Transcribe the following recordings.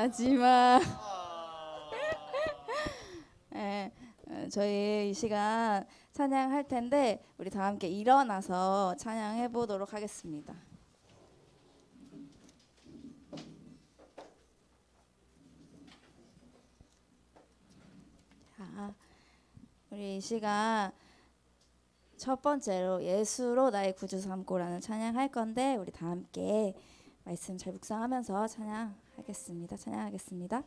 하지마. 네, 저희 이 시간 찬양할 텐데 우리 다 함께 일어나서 찬양해 보도록 하겠습니다. 자, 우리 이 시간 첫 번째로 예수로 나의 구주 삼고라는 찬양할 건데 우리 다 함께 말씀 잘 묵상하면서 찬양하겠습니다. 예수로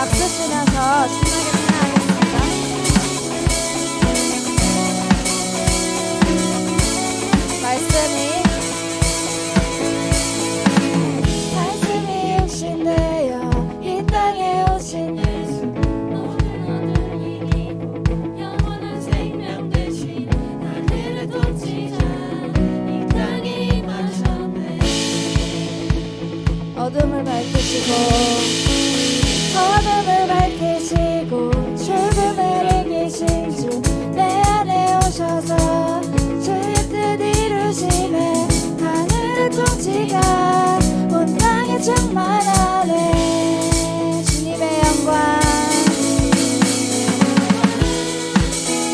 박수 치면서 신나게 찬양하겠습니다. 말씀이 육신되어 이 땅에 오신 예수, 모든 어둠 이기고 영원한 생명 되신 하늘의 통치자 이 땅에 임하셨네. 어둠을 밝히시고 죽음을 이기신 주 내 안에 오셔서 주의 뜻 이루심에 하늘의 통치가 온 땅에 충만하네. 주님의 영광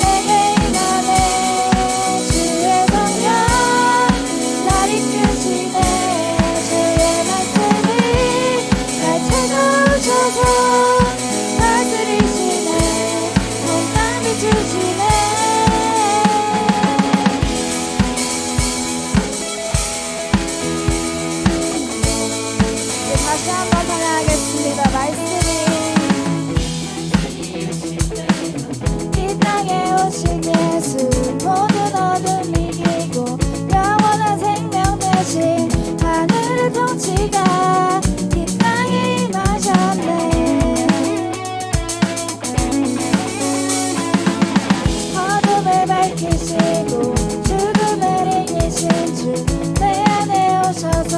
내게 임하네. 주의 성령 날 이끄시네. 주의 말씀이 날 찾아오셔서 다스리시네. 온 땅 비추시네. 다시 한번 찬양하겠습니다. 말씀이 이 땅에 오신 예수, 모든 어둠 이기고 영원한 생명 되신 하늘의 통치가 이 땅에 임하셨네. 어둠을 밝히시고 죽음을 이기신 주 내 안에 오셔서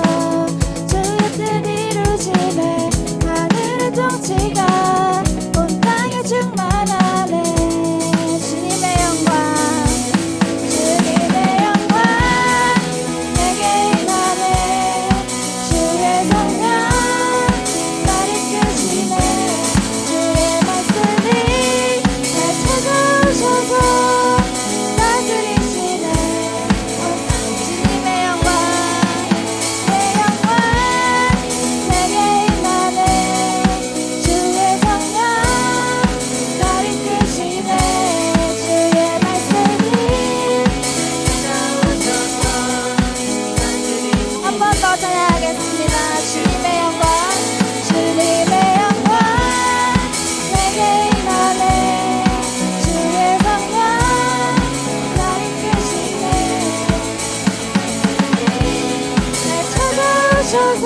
주의 뜻 이루심에 하늘의 통치가 온 땅에 충만하네. 주님의 영광 주님의 영광 내게 임하네. 주의 성령 날 이끄시네. 주의 말씀이 날 찾아오셔서 다스리시네. 주님의 영광 내 영광 내게 임하네. 주의 성령 날 이끄시네. 주의 말씀이 한 번 더 찬양하겠습니다. 주님의 영광 주님의 영광 내게 임하네. 주의 성령 날 이끄시네. 날 찾아오셔서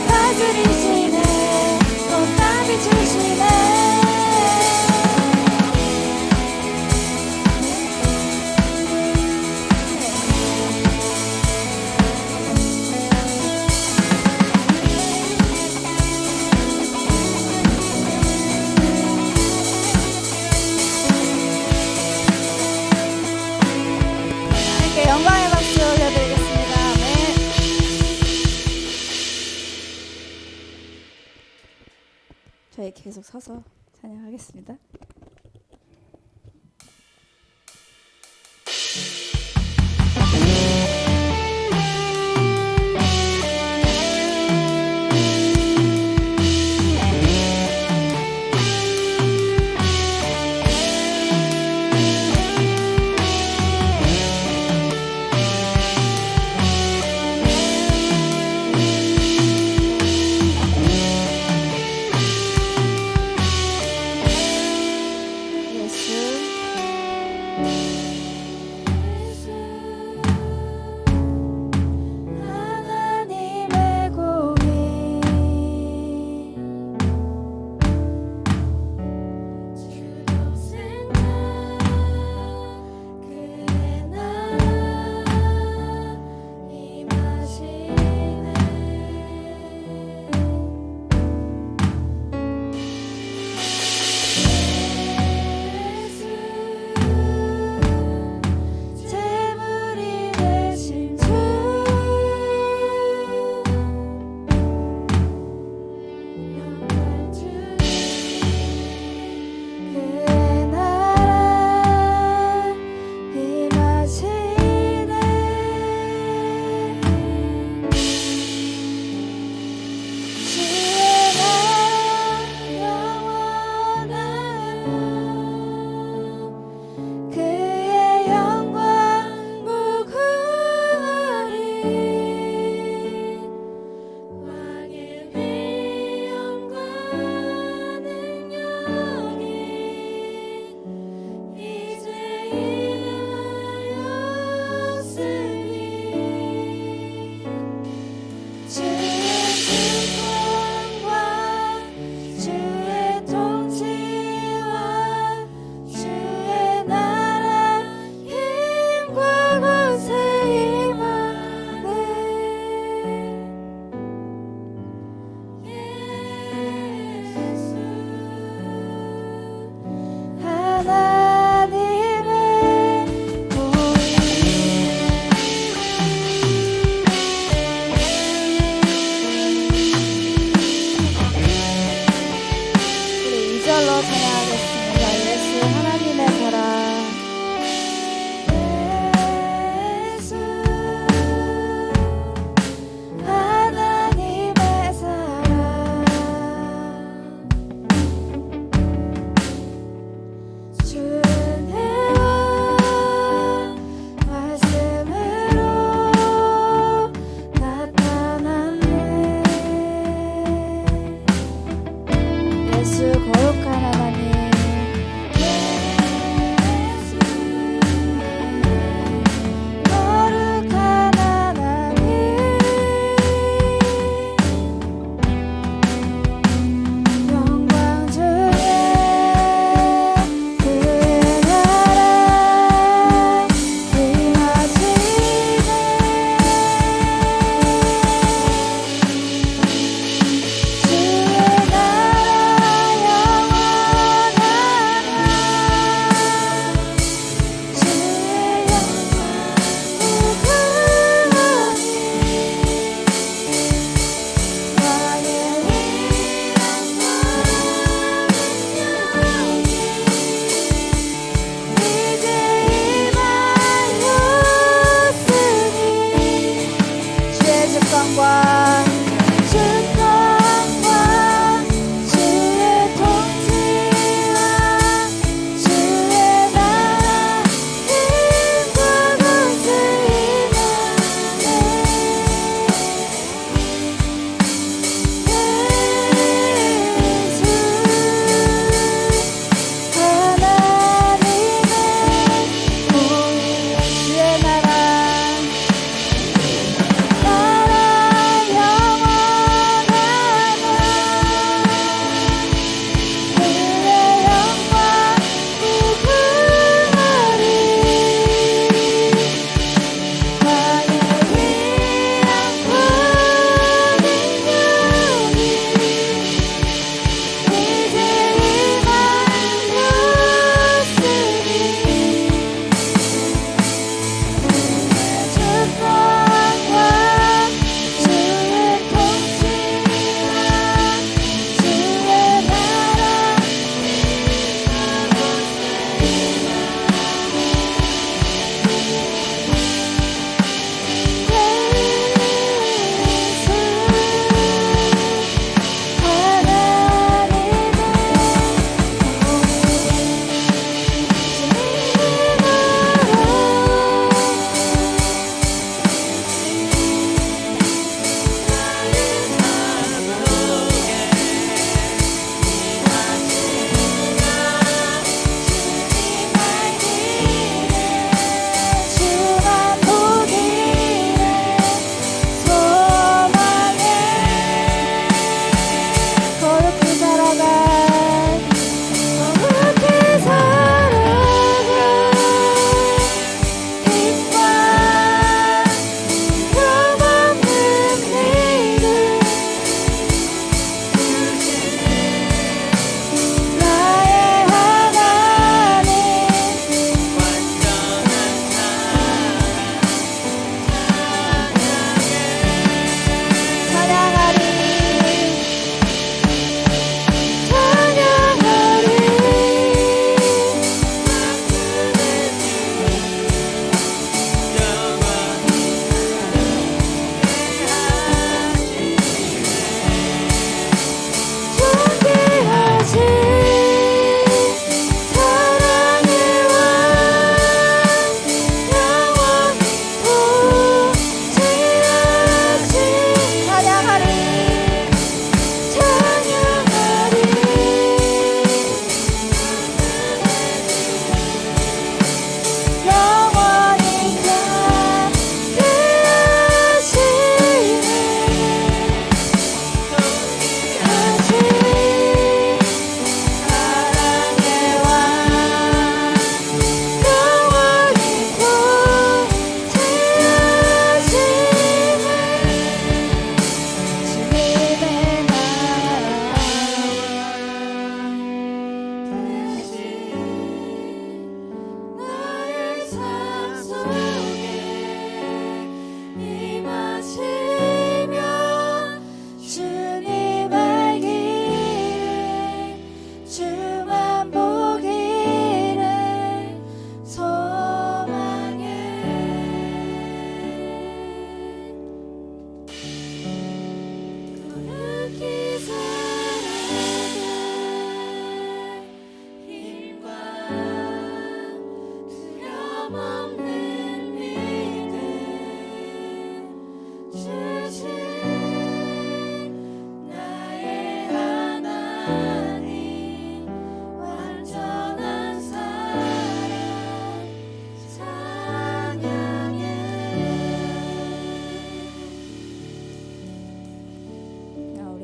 다스리시네. 온 땅 비추시네. 이렇게 영광의 박수 올려드리겠습니다. 아멘. 저희 계속 서서 찬양하겠습니다.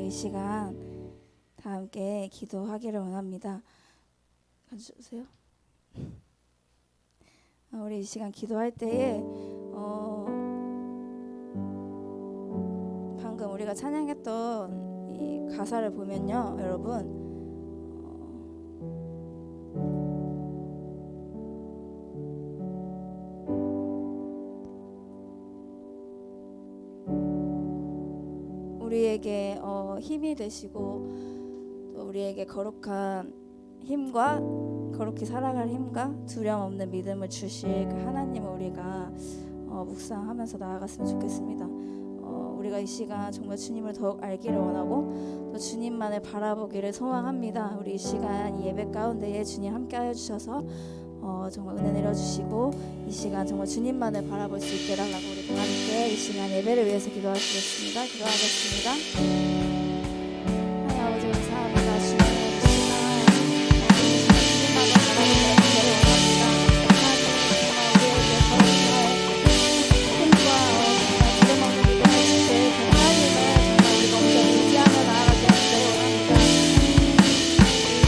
이 시간 다 함께 기도하기를 원합니다. 가져주세요. 우리 이 시간 기도할 때에 방금 우리가 찬양했던 이 가사를 보면요, 여러분, 우리에게 힘이 되시고 또 우리에게 거룩한 힘과 거룩히 살아갈 힘과 두려움 없는 믿음을 주실 그 하나님을 우리가 묵상하면서 나아갔으면 좋겠습니다. 우리가 이 시간 정말 주님을 더욱 알기를 원하고 또 주님만을 바라보기를 소망합니다. 우리 이 시간 이 예배 가운데에 주님 함께하여 주셔서 정말 은혜 내려주시고 이 시간 정말 주님만을 바라볼 수 있게 해달라고 우리 다 함께 이 시간 예배를 위해서 기도하시겠습니다. 기도하겠습니다. 하나님 아버지 감사합니다. 주님 이 시간 주님만을 바라보기를 기도를 원합니다. 하나님 정말 우리에게 거룩한 힘과 두려움 없는 믿음을 주실 그 하나님을 정말 우리가 먼저 의지하며 나아가게 하기를 원합니다. 이 시간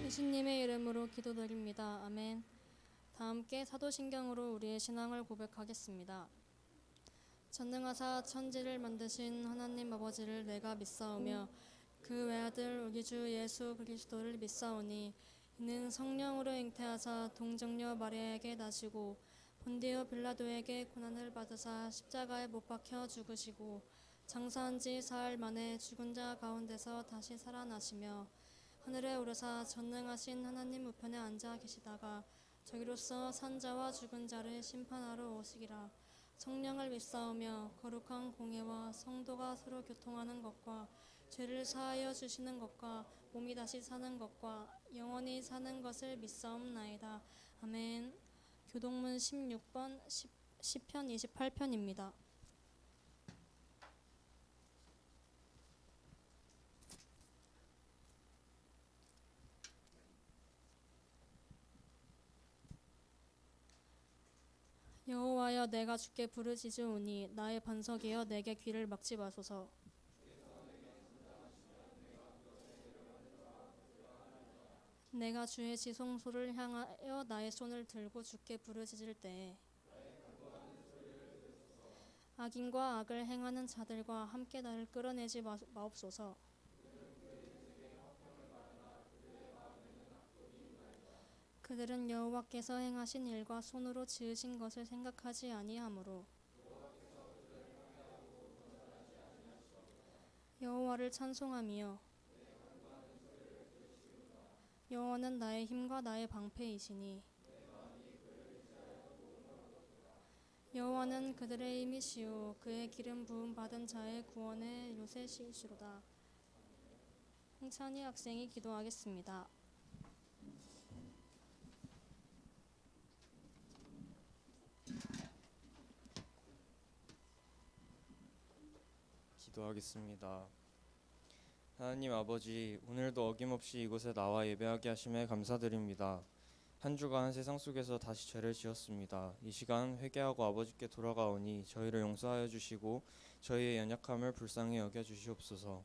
예수님의 이름으로 기도드립니다. 아멘. 다 함께 사도신경으로 우리의 신앙을 고백하겠습니다. 전능하사 천지를 만드신 하나님 아버지를 내가 믿사오며 그 외아들 우리 주 예수 그리스도를 믿사오니 이는 성령으로 잉태하사 동정녀 마리아에게 나시고 본디오 빌라도에게 고난을 받으사 십자가에 못 박혀 죽으시고 장사한 지 사흘 만에 죽은 자 가운데서 다시 살아나시며 하늘에 오르사 전능하신 하나님 우편에 앉아 계시다가 저기로서 산자와 죽은 자를 심판하러 오시기라. 성령을 믿사오며 거룩한 공예와 성도가 서로 교통하는 것과 죄를 사하여 주시는 것과 몸이 다시 사는 것과 영원히 사는 것을 믿사옵나이다. 아멘. 교동문 16번 시편 28편입니다. 여호와여 내가 주께 부르짖으오니 나의 반석이여 내게 귀를 막지 마소서. 내가 주의 지성소를 향하여 나의 손을 들고 주께 부르짖을 때에 악인과 악을 행하는 자들과 함께 나를 끌어내지 마옵소서. 그들은 여호와께서 행하신 일과 손으로 지으신 것을 생각하지 아니하므로 여호와를 찬송하며 여호와는 나의 힘과 나의 방패이시니 여호와는 그들의 힘이시오 그의 기름 부음 받은 자의 구원의 요새시시로다. 홍찬희 학생이 기도하겠습니다. 기도하겠습니다. 하나님 아버지, 오늘도 어김없이 이곳에 나와 예배하게 하심에 감사드립니다. 한 주간 세상 속에서 다시 죄를 지었습니다. 이 시간 회개하고 아버지께 돌아가오니 저희를 용서하여 주시고 저희의 연약함을 불쌍히 여겨 주시옵소서.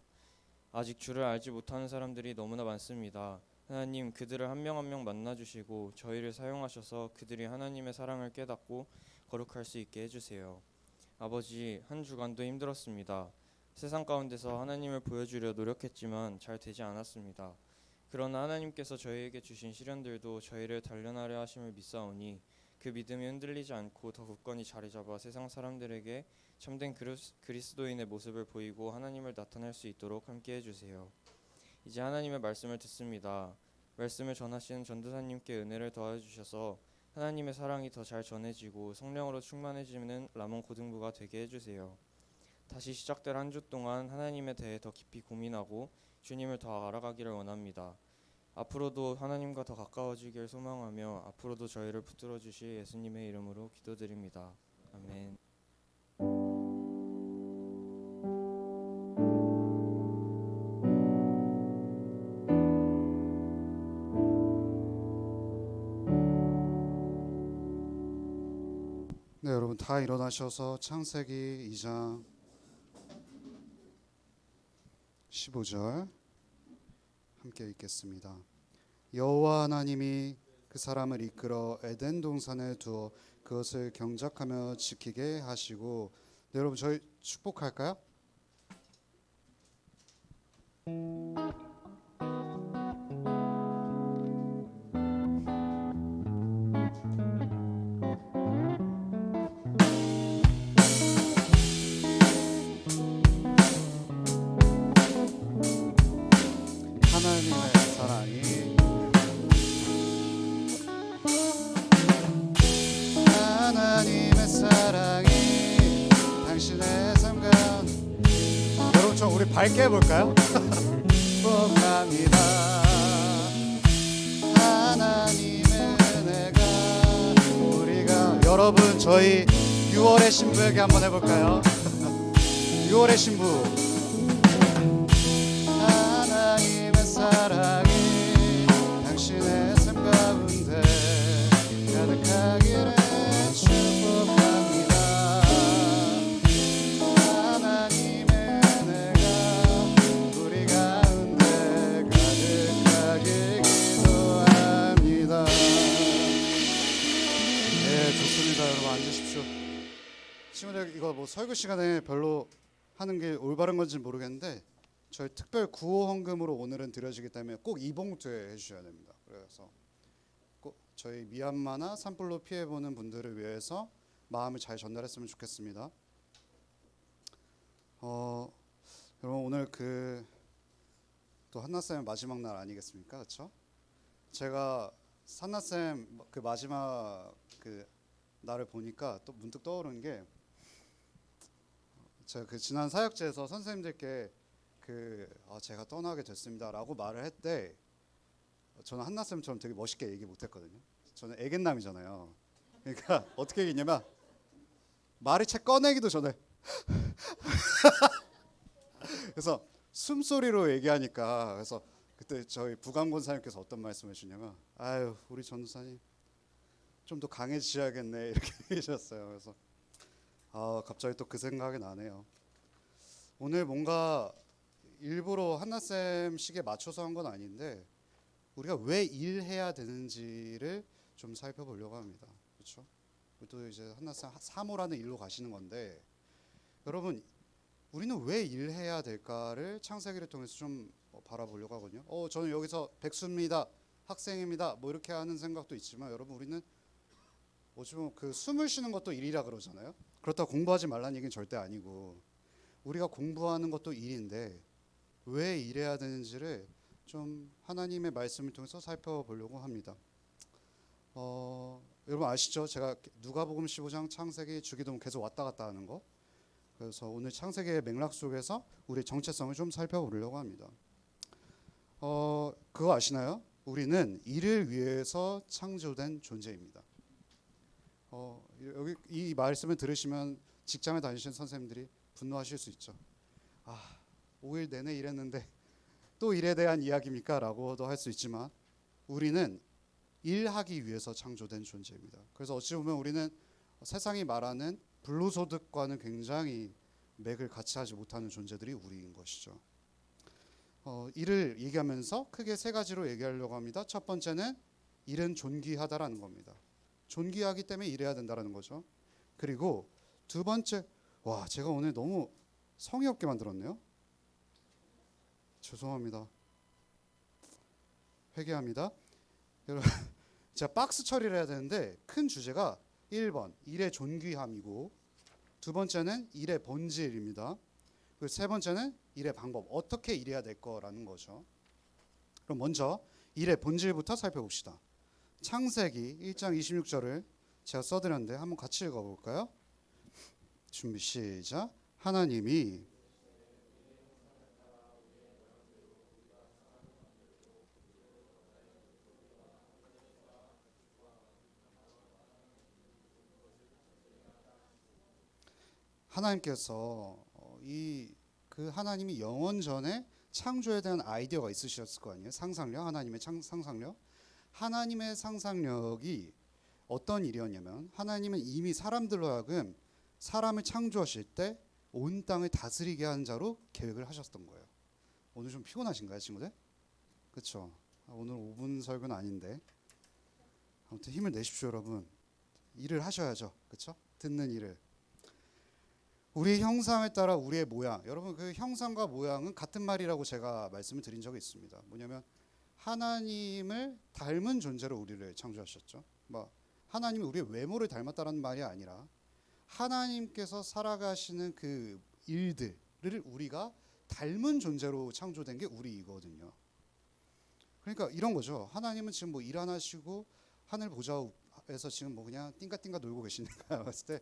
아직 주를 알지 못하는 사람들이 너무나 많습니다. 하나님, 그들을 한 명 한 명 만나주시고 저희를 사용하셔서 그들이 하나님의 사랑을 깨닫고 거룩할 수 있게 해주세요. 아버지, 한 주간도 힘들었습니다. 세상 가운데서 하나님을 보여주려 노력했지만 잘 되지 않았습니다. 그러나 하나님께서 저희에게 주신 시련들도 저희를 단련하려 하심을 믿사오니 그 믿음이 흔들리지 않고 더 굳건히 자리 잡아 세상 사람들에게 참된 그리스도인의 모습을 보이고 하나님을 나타낼 수 있도록 함께 해주세요. 이제 하나님의 말씀을 듣습니다. 말씀을 전하시는 전도사님께 은혜를 더해 주셔서 하나님의 사랑이 더 잘 전해지고 성령으로 충만해지는 라몬 고등부가 되게 해주세요. 다시 시작될 한 주 동안 하나님에 대해 더 깊이 고민하고 주님을 더 알아가기를 원합니다. 앞으로도 하나님과 더 가까워지길 소망하며 앞으로도 저희를 붙들어 주실 예수님의 이름으로 기도드립니다. 아멘. 네, 여러분 다 일어나셔서 창세기 2장 15절 함께 읽겠습니다. 여호와 하나님이 그 사람을 이끌어 에덴 동산에 두어 그것을 경작하며 지키게 하시고. 네, 여러분 저희 축복할까요? 하나님의 사랑이 하나님의 사랑이 당신의 삶 가운데. 여러분 좀 우리 밝게 해볼까요? 축복합니다. 하나님의 은혜가 우리가. 여러분 저희 6월의 신부에게 한번 해볼까요? 6월의 신부. 하나님의 사랑이 당신의 삶 가운데 가득하기를 축복합니다. 하나님의 은혜가 우리 가운데 가득하게 기도합니다. 네, 좋습니다. 여러분 앉으십시오. 친구들 이거 뭐 설교 시간에 별로 하는 게 올바른 건지 모르겠는데 저희 특별 구호 헌금으로 오늘은 드려지기 때문에 꼭 이 봉투에 해주셔야 됩니다. 그래서 꼭 저희 미얀마나 산불로 피해보는 분들을 위해서 마음을 잘 전달했으면 좋겠습니다. 여러분 오늘 또 한나쌤 마지막 날 아니겠습니까? 그렇죠? 제가 한나쌤 그 마지막 그 날을 보니까 또 문득 떠오른 게, 제가 그 지난 사역제에서 선생님들께 제가 떠나게 됐습니다라고 말을 했대. 저는 한나쌤처럼 되게 멋있게 얘기 못했거든요. 저는 애견남이잖아요. 그러니까 어떻게 얘기했냐면 말을 채 꺼내기도 전에 그래서 숨소리로 얘기하니까, 그래서 그때 저희 부감 권사님께서 어떤 말씀을 해주냐면, 아유 우리 전도사님 좀 더 강해지셔야겠네 이렇게 얘기하셨어요. 그래서 갑자기 또 그 생각이 나네요. 오늘 뭔가 일부러 한나쌤 식에 맞춰서 한 건 아닌데 우리가 왜 일해야 되는지를 좀 살펴보려고 합니다. 그렇죠? 또 이제 한나쌤 사모라는 일로 가시는 건데, 여러분 우리는 왜 일해야 될까를 창세기를 통해서 좀 바라보려고 하거든요. 저는 여기서 백수입니다, 학생입니다, 뭐 이렇게 하는 생각도 있지만, 여러분 우리는 어찌 보면 그 숨을 쉬는 것도 일이라 그러잖아요. 그렇다고 공부하지 말라는 얘기는 절대 아니고, 우리가 공부하는 것도 일인데 왜 일해야 되는지를 좀 하나님의 말씀을 통해서 살펴보려고 합니다. 여러분 아시죠? 제가 누가복음 15장 창세기 주기도문 계속 왔다 갔다 하는 거. 그래서 오늘 창세기의 맥락 속에서 우리의 정체성을 좀 살펴보려고 합니다. 그거 아시나요? 우리는 일을 위해서 창조된 존재입니다. 여기 이 말씀을 들으시면 직장에 다니시는 선생님들이 분노하실 수 있죠. 5일 내내 일했는데 또 일에 대한 이야기입니까? 라고도 할 수 있지만, 우리는 일하기 위해서 창조된 존재입니다. 그래서 어찌 보면 우리는 세상이 말하는 불로소득과는 굉장히 맥을 같이 하지 못하는 존재들이 우리인 것이죠. 일을 얘기하면서 크게 세 가지로 얘기하려고 합니다. 첫 번째는 일은 존귀하다라는 겁니다. 존귀하기 때문에 일해야 된다라는 거죠. 그리고 두 번째, 제가 오늘 너무 성의 없게 만들었네요. 죄송합니다. 회개합니다. 여러분, 제가 박스 처리를 해야 되는데 큰 주제가 1번 일의 존귀함이고, 두 번째는 일의 본질입니다. 그리고 세 번째는 일의 방법, 어떻게 일해야 될 거라는 거죠. 그럼 먼저 일의 본질부터 살펴봅시다. 창세기 1장 26절을 제가 써드렸는데 한번 같이 읽어볼까요? 준비 시작. 하나님이 하나님께서 그 하나님이 영원 전에 창조에 대한 아이디어가 있으셨을 거 아니에요. 상상력, 하나님의 상상력. 하나님의 상상력이 어떤 일이었냐면, 하나님은 이미 사람들로 하여금 사람을 창조하실 때 온 땅을 다스리게 하는 자로 계획을 하셨던 거예요. 오늘 좀 피곤하신가요, 친구들? 그렇죠. 오늘 5분 설교는 아닌데 아무튼 힘을 내십시오, 여러분. 일을 하셔야죠, 그렇죠? 듣는 일을. 우리의 형상을 따라 우리의 모양. 여러분, 그 형상과 모양은 같은 말이라고 제가 말씀을 드린 적이 있습니다. 뭐냐면 하나님을 닮은 존재로 우리를 창조하셨죠. 뭐 하나님이 우리의 외모를 닮았다는 말이 아니라 하나님께서 살아가시는 그 일들을 우리가 닮은 존재로 창조된 게 우리이거든요. 그러니까 이런 거죠. 하나님은 지금 뭐 일 안 하시고 하늘 보좌에서 지금 뭐 그냥 띵가띵가 놀고 계시니까 봤을 때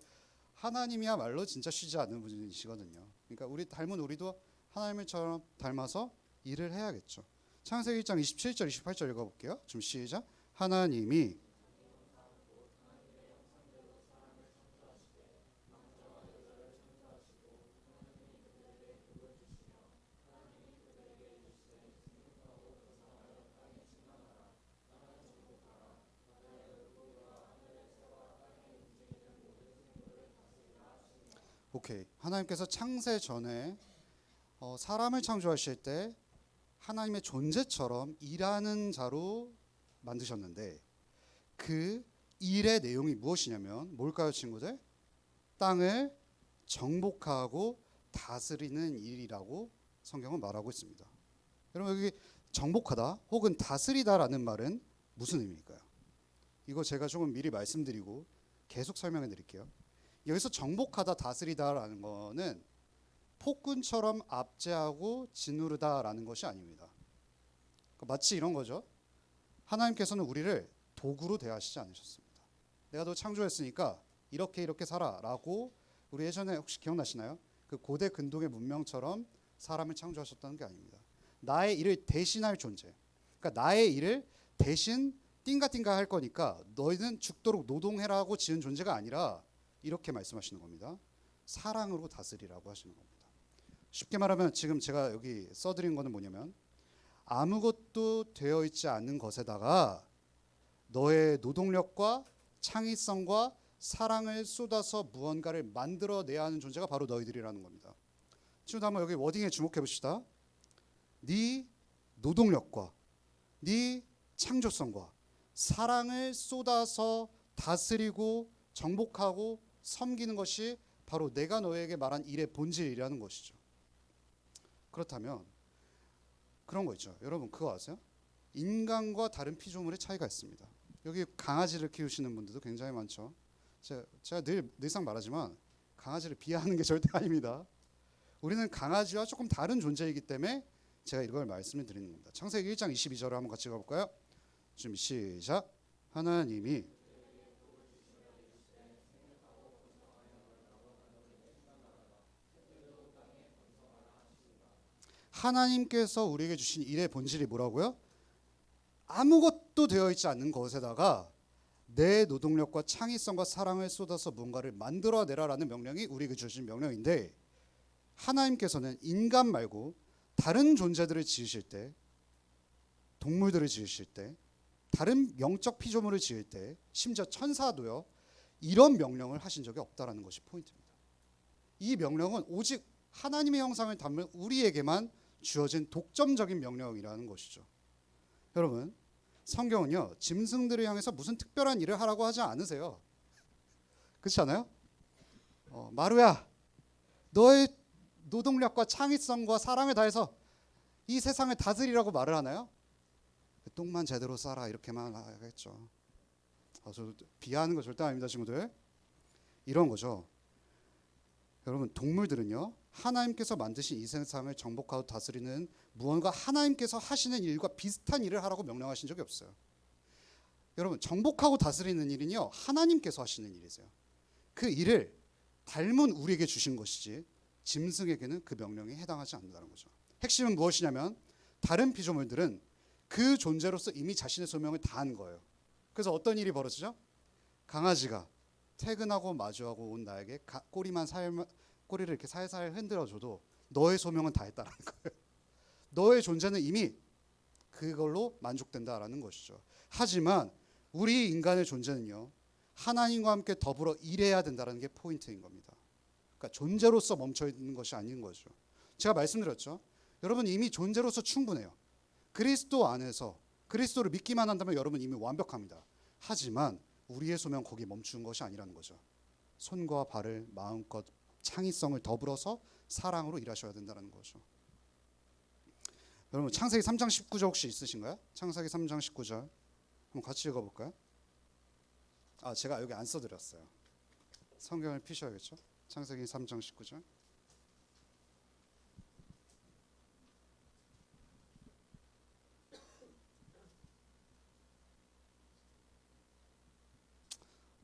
하나님이야말로 진짜 쉬지 않는 분이시거든요. 그러니까 우리 닮은 우리도 하나님처럼 닮아서 일을 해야겠죠. 창세기 1장 27절 28절 읽어볼게요. 좀 시작. 하나님이 오케이. 하나님께서 창세 전에 사람을 창조하실 때 하나님의 존재처럼 일하는 자로 만드셨는데, 그 일의 내용이 무엇이냐면 뭘까요, 친구들? 땅을 정복하고 다스리는 일이라고 성경은 말하고 있습니다. 여러분, 여기 정복하다 혹은 다스리다라는 말은 무슨 의미일까요? 이거 제가 조금 미리 말씀드리고 계속 설명해 드릴게요. 여기서 정복하다, 다스리다라는 거는 폭군처럼 압제하고 짓누르다라는 것이 아닙니다. 마치 이런 거죠. 하나님께서는 우리를 도구로 대하시지 않으셨습니다. 내가 너 창조했으니까 이렇게 살아라고, 우리 예전에 혹시 기억나시나요? 그 고대 근동의 문명처럼 사람을 창조하셨다는 게 아닙니다. 나의 일을 대신할 존재. 그러니까 나의 일을 대신 띵가띵가 할 거니까 너희는 죽도록 노동해라고 지은 존재가 아니라 이렇게 말씀하시는 겁니다. 사랑으로 다스리라고 하시는 겁니다. 쉽게 말하면 지금 제가 여기 써드린 거는 뭐냐면, 아무것도 되어 있지 않는 것에다가 너의 노동력과 창의성과 사랑을 쏟아서 무언가를 만들어내야 하는 존재가 바로 너희들이라는 겁니다. 지금 한번 여기 워딩에 주목해 봅시다. 네 노동력과 네 창조성과 사랑을 쏟아서 다스리고 정복하고 섬기는 것이 바로 내가 너에게 말한 일의 본질이라는 것이죠. 그렇다면 그런 거 있죠. 여러분 그거 아세요? 인간과 다른 피조물의 차이가 있습니다. 여기 강아지를 키우시는 분들도 굉장히 많죠. 제가 늘상 말하지만 강아지를 비하하는 게 절대 아닙니다. 우리는 강아지와 조금 다른 존재이기 때문에 제가 이걸 말씀을 드리는 겁니다. 창세기 1장 22절을 한번 같이 가볼까요? 준비 시작. 하나님이 하나님께서 우리에게 주신 일의 본질이 뭐라고요? 아무것도 되어 있지 않는 것에다가 내 노동력과 창의성과 사랑을 쏟아서 뭔가를 만들어내라라는 명령이 우리에게 주신 명령인데, 하나님께서는 인간 말고 다른 존재들을 지으실 때, 동물들을 지으실 때, 다른 영적 피조물을 지을 때, 심지어 천사도요, 이런 명령을 하신 적이 없다라는 것이 포인트입니다. 이 명령은 오직 하나님의 형상을 담은 우리에게만 주어진 독점적인 명령이라는 것이죠. 여러분, 성경은요, 짐승들을 향해서 무슨 특별한 일을 하라고 하지 않으세요. 그렇지 않아요? 마루야, 너의 노동력과 창의성과 사랑을 다해서 이 세상을 다스리라고 말을 하나요? 똥만 제대로 싸라 이렇게만 하겠죠. 저 비하하는 거 절대 아닙니다, 친구들. 이런 거죠. 여러분, 동물들은요, 하나님께서 만드신 이 세상을 정복하고 다스리는 무언가 하나님께서 하시는 일과 비슷한 일을 하라고 명령하신 적이 없어요. 여러분, 정복하고 다스리는 일은요, 하나님께서 하시는 일이세요. 그 일을 닮은 우리에게 주신 것이지 짐승에게는 그 명령에 해당하지 않는다는 거죠. 핵심은 무엇이냐면 다른 피조물들은 그 존재로서 이미 자신의 소명을 다한 거예요. 그래서 어떤 일이 벌어지죠? 강아지가 퇴근하고 마주하고 온 나에게 꼬리를 이렇게 살살 흔들어줘도 너의 소명은 다했다는 거예요. 너의 존재는 이미 그걸로 만족된다라는 것이죠. 하지만 우리 인간의 존재는요, 하나님과 함께 더불어 일해야 된다는 게 포인트인 겁니다. 그러니까 존재로서 멈춰 있는 것이 아닌 거죠. 제가 말씀드렸죠. 여러분 이미 존재로서 충분해요. 그리스도 안에서 그리스도를 믿기만 한다면 여러분 이미 완벽합니다. 하지만 우리의 소명 거기 멈춘 것이 아니라는 거죠. 손과 발을 마음껏 창의성을 더불어서 사랑으로 일하셔야 된다는 거죠. 여러분 창세기 3장 19절 혹시 있으신가요? 창세기 3장 19절 한번 같이 읽어볼까요? 제가 여기 안 써드렸어요. 성경을 피셔야겠죠? 창세기 3장 19절.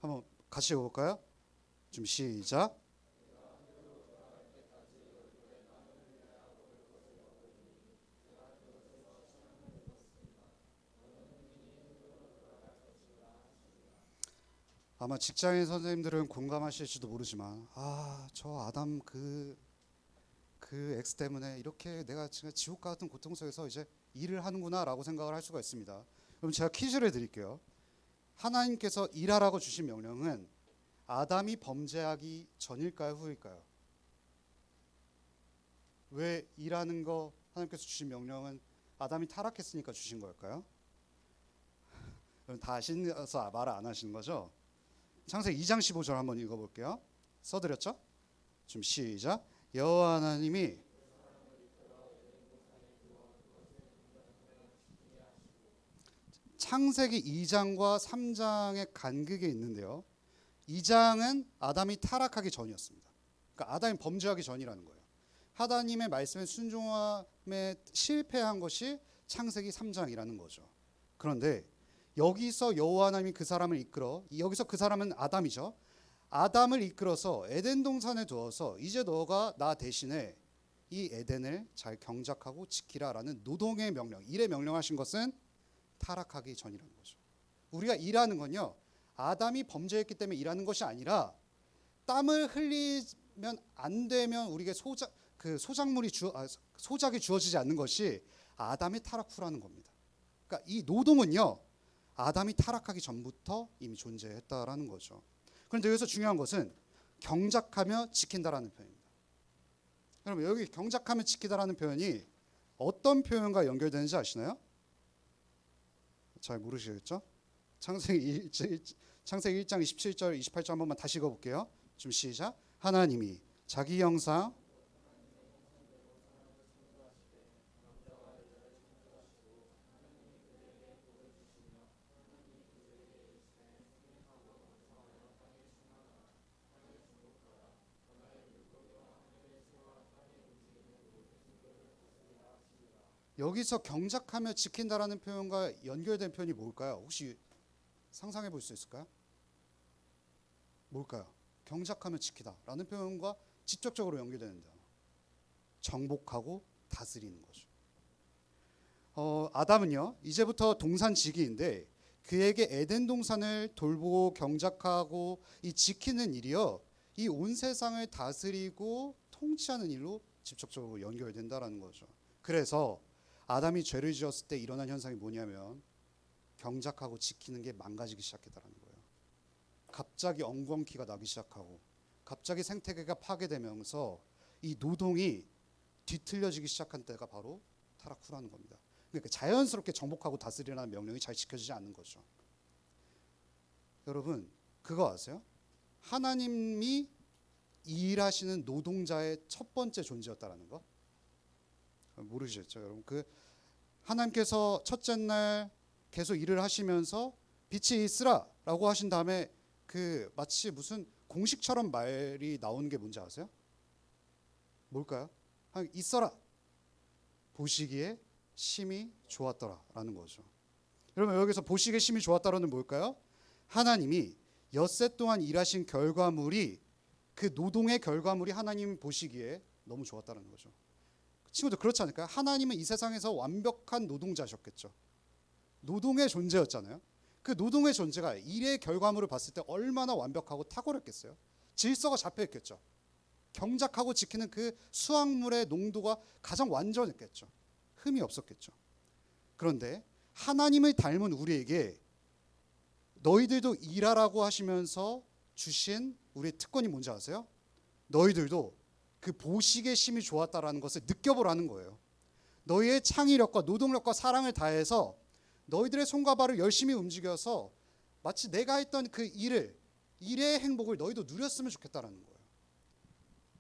한번 같이 읽어볼까요? 좀 시작. 아마 직장인 선생님들은 공감하실지도 모르지만 저 아담 그 X 때문에 이렇게 내가 지금 지옥 같은 고통 속에서 이제 일을 하는구나라고 생각을 할 수가 있습니다. 그럼 제가 퀴즈를 드릴게요. 하나님께서 일하라고 주신 명령은 아담이 범죄하기 전일까요, 후일까요? 왜 일하는 거 하나님께서 주신 명령은 아담이 타락했으니까 주신 걸까요? 다 아시면서 말을 안 하시는 거죠? 창세기 2장 15절 한번 읽어볼게요. 써드렸죠? 좀 시작. 여호와 하나님이 창세기 2장과 3장의 간극이 있는데요. 2장은 아담이 타락하기 전이었습니다. 그러니까 아담이 범죄하기 전이라는 거예요. 하나님의 말씀에 순종함에 실패한 것이 창세기 3장이라는 거죠. 그런데 여기서 여호와 하나님이 그 사람을 이끌어, 여기서 그 사람은 아담이죠. 아담을 이끌어서 에덴 동산에 두어서 이제 너가 나 대신에 이 에덴을 잘 경작하고 지키라라는 노동의 명령, 일의 명령하신 것은 타락하기 전이라는 거죠. 우리가 일하는 건요, 아담이 범죄했기 때문에 일하는 것이 아니라 땀을 흘리면 안 되면 우리에게 소작이 주어지지 않는 것이 아담의 타락 후라는 겁니다. 그러니까 이 노동은요, 아담이 타락하기 전부터 이미 존재했다라는 거죠. 그런데 여기서 중요한 것은 경작하며 지킨다라는 표현입니다. 여러분 여기 경작하며 지키다라는 표현이 어떤 표현과 연결되는지 아시나요? 잘 모르시겠죠? 창세기 1장 27절 28절 한 번만 다시 읽어볼게요. 좀 시작. 하나님이 자기 형상 여기서 경작하며 지킨다라는 표현과 연결된 표현이 뭘까요? 혹시 상상해 볼 수 있을까요? 뭘까요? 경작하며 지키다라는 표현과 직접적으로 연결되는 단어. 정복하고 다스리는 거죠. 아담은요, 이제부터 동산지기인데 그에게 에덴 동산을 돌보고 경작하고 이 지키는 일이요, 이 온 세상을 다스리고 통치하는 일로 직접적으로 연결된다라는 거죠. 그래서 아담이 죄를 지었을 때 일어난 현상이 뭐냐면 경작하고 지키는 게 망가지기 시작했다는 거예요. 갑자기 엉겅퀴가 나기 시작하고 갑자기 생태계가 파괴되면서 이 노동이 뒤틀려지기 시작한 때가 바로 타락 후라는 겁니다. 그러니까 자연스럽게 정복하고 다스리라는 명령이 잘 지켜지지 않는 거죠. 여러분 그거 아세요? 하나님이 일하시는 노동자의 첫 번째 존재였다라는 거 모르시겠죠, 여러분? 그 하나님께서 첫째 날 계속 일을 하시면서 빛이 있으라라고 하신 다음에 그 마치 무슨 공식처럼 말이 나오는 게 뭔지 아세요? 뭘까요? 있어라. 보시기에 심히 좋았더라라는 거죠. 여러분 여기서 보시기에 심히 좋았다라는 뭘까요? 하나님이 엿새 동안 일하신 결과물이 그 노동의 결과물이 하나님 보시기에 너무 좋았다는 거죠. 친구들 그렇지 않을까요? 하나님은 이 세상에서 완벽한 노동자셨겠죠. 노동의 존재였잖아요. 그 노동의 존재가 일의 결과물을 봤을 때 얼마나 완벽하고 탁월했겠어요. 질서가 잡혀 있겠죠. 경작하고 지키는 그 수확물의 농도가 가장 완전했겠죠. 흠이 없었겠죠. 그런데 하나님을 닮은 우리에게 너희들도 일하라고 하시면서 주신 우리의 특권이 뭔지 아세요? 너희들도 그 보시기에 심히 좋았다라는 것을 느껴보라는 거예요. 너희의 창의력과 노동력과 사랑을 다해서 너희들의 손과 발을 열심히 움직여서 마치 내가 했던 그 일의 행복을 너희도 누렸으면 좋겠다라는 거예요.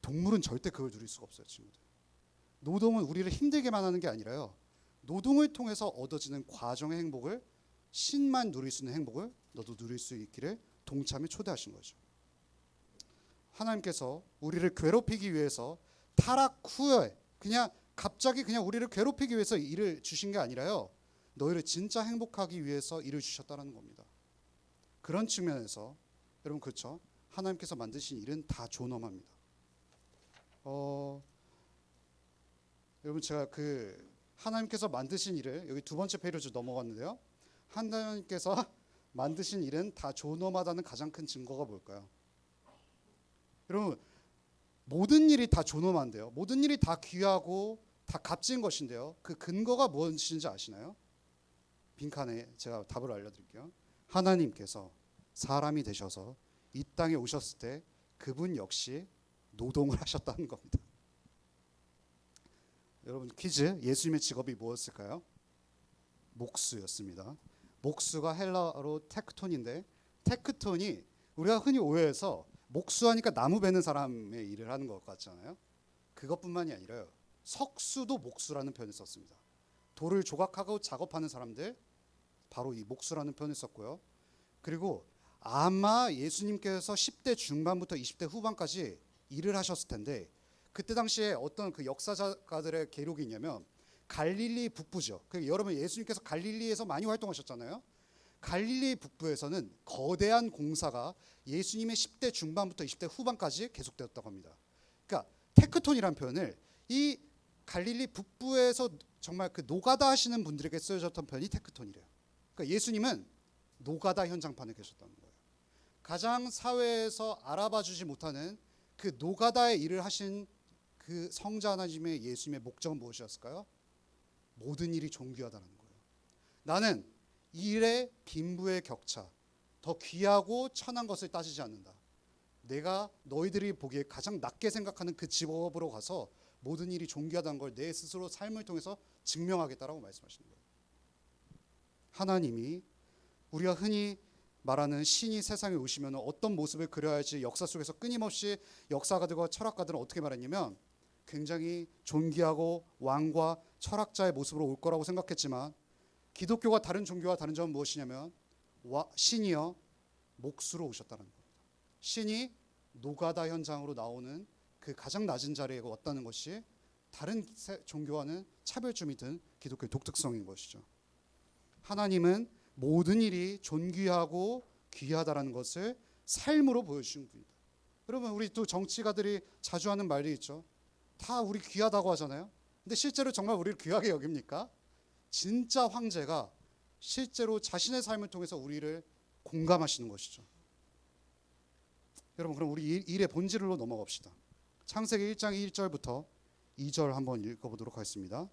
동물은 절대 그걸 누릴 수가 없어요, 친구들. 노동은 우리를 힘들게만 하는 게 아니라요. 노동을 통해서 얻어지는 과정의 행복을 신만 누릴 수 있는 행복을 너도 누릴 수 있기를 동참에 초대하신 거죠. 하나님께서 우리를 괴롭히기 위해서 타락 후에 그냥 갑자기 그냥 우리를 괴롭히기 위해서 일을 주신 게 아니라요. 너희를 진짜 행복하기 위해서 일을 주셨다는 겁니다. 그런 측면에서 여러분 그렇죠? 하나님께서 만드신 일은 다 존엄합니다. 여러분 제가 그 하나님께서 만드신 일을 여기 두 번째 페이지로 넘어갔는데요. 하나님께서 만드신 일은 다 존엄하다는 가장 큰 증거가 뭘까요? 여러분 모든 일이 다 존엄한데요. 모든 일이 다 귀하고 다 값진 것인데요. 그 근거가 무엇인지 아시나요? 빈칸에 제가 답을 알려드릴게요. 하나님께서 사람이 되셔서 이 땅에 오셨을 때 그분 역시 노동을 하셨다는 겁니다. 여러분 퀴즈, 예수님의 직업이 무엇일까요? 목수였습니다. 목수가 헬라어로 테크톤인데 테크톤이 우리가 흔히 오해해서 목수하니까 나무 베는 사람의 일을 하는 것 같잖아요. 그것뿐만이 아니라요. 석수도 목수라는 표현을 썼습니다. 돌을 조각하고 작업하는 사람들 바로 이 목수라는 표현을 썼고요. 그리고 아마 예수님께서 10대 중반부터 20대 후반까지 일을 하셨을 텐데 그때 당시에 어떤 그 역사가들의 기록이 있냐면 갈릴리 북부죠. 여러분 예수님께서 갈릴리에서 많이 활동하셨잖아요. 갈릴리 북부에서는 거대한 공사가 예수님의 10대 중반부터 20대 후반까지 계속되었다고 합니다. 그러니까 테크톤이라는 표현을 이 갈릴리 북부에서 정말 그 노가다 하시는 분들에게 쓰여졌던 표현이 테크톤이래요. 그러니까 예수님은 노가다 현장판에 계셨다는 거예요. 가장 사회에서 알아봐주지 못하는 그 노가다의 일을 하신 그 성자 하나님의 예수님의 목적은 무엇이었을까요? 모든 일이 존귀하다는 거예요. 나는 일의 빈부의 격차, 더 귀하고 천한 것을 따지지 않는다. 내가 너희들이 보기에 가장 낮게 생각하는 그 직업으로 가서 모든 일이 존귀하다는 걸 내 스스로 삶을 통해서 증명하겠다라고 말씀하시는 거예요. 하나님이 우리가 흔히 말하는 신이 세상에 오시면 어떤 모습을 그려야 할지 역사 속에서 끊임없이 역사가들과 철학가들은 어떻게 말했냐면 굉장히 존귀하고 왕과 철학자의 모습으로 올 거라고 생각했지만 기독교가 다른 종교와 다른 점은 무엇이냐면 신이요 목수로 오셨다는 겁니다. 신이 노가다 현장으로 나오는 그 가장 낮은 자리에 왔다는 것이 다른 종교와는 차별점이 든 기독교의 독특성인 것이죠. 하나님은 모든 일이 존귀하고 귀하다라는 것을 삶으로 보여주신 분이다. 여러분 우리 또 정치가들이 자주 하는 말이 있죠. 다 우리 귀하다고 하잖아요. 근데 실제로 정말 우리를 귀하게 여깁니까? 진짜 황제가 실제로 자신의 삶을 통해서 우리를 공감하시는 것이죠. 여러분 그럼 우리 일의 본질로 넘어갑시다. 창세기 1장 1절부터 2절 한번 읽어보도록 하겠습니다.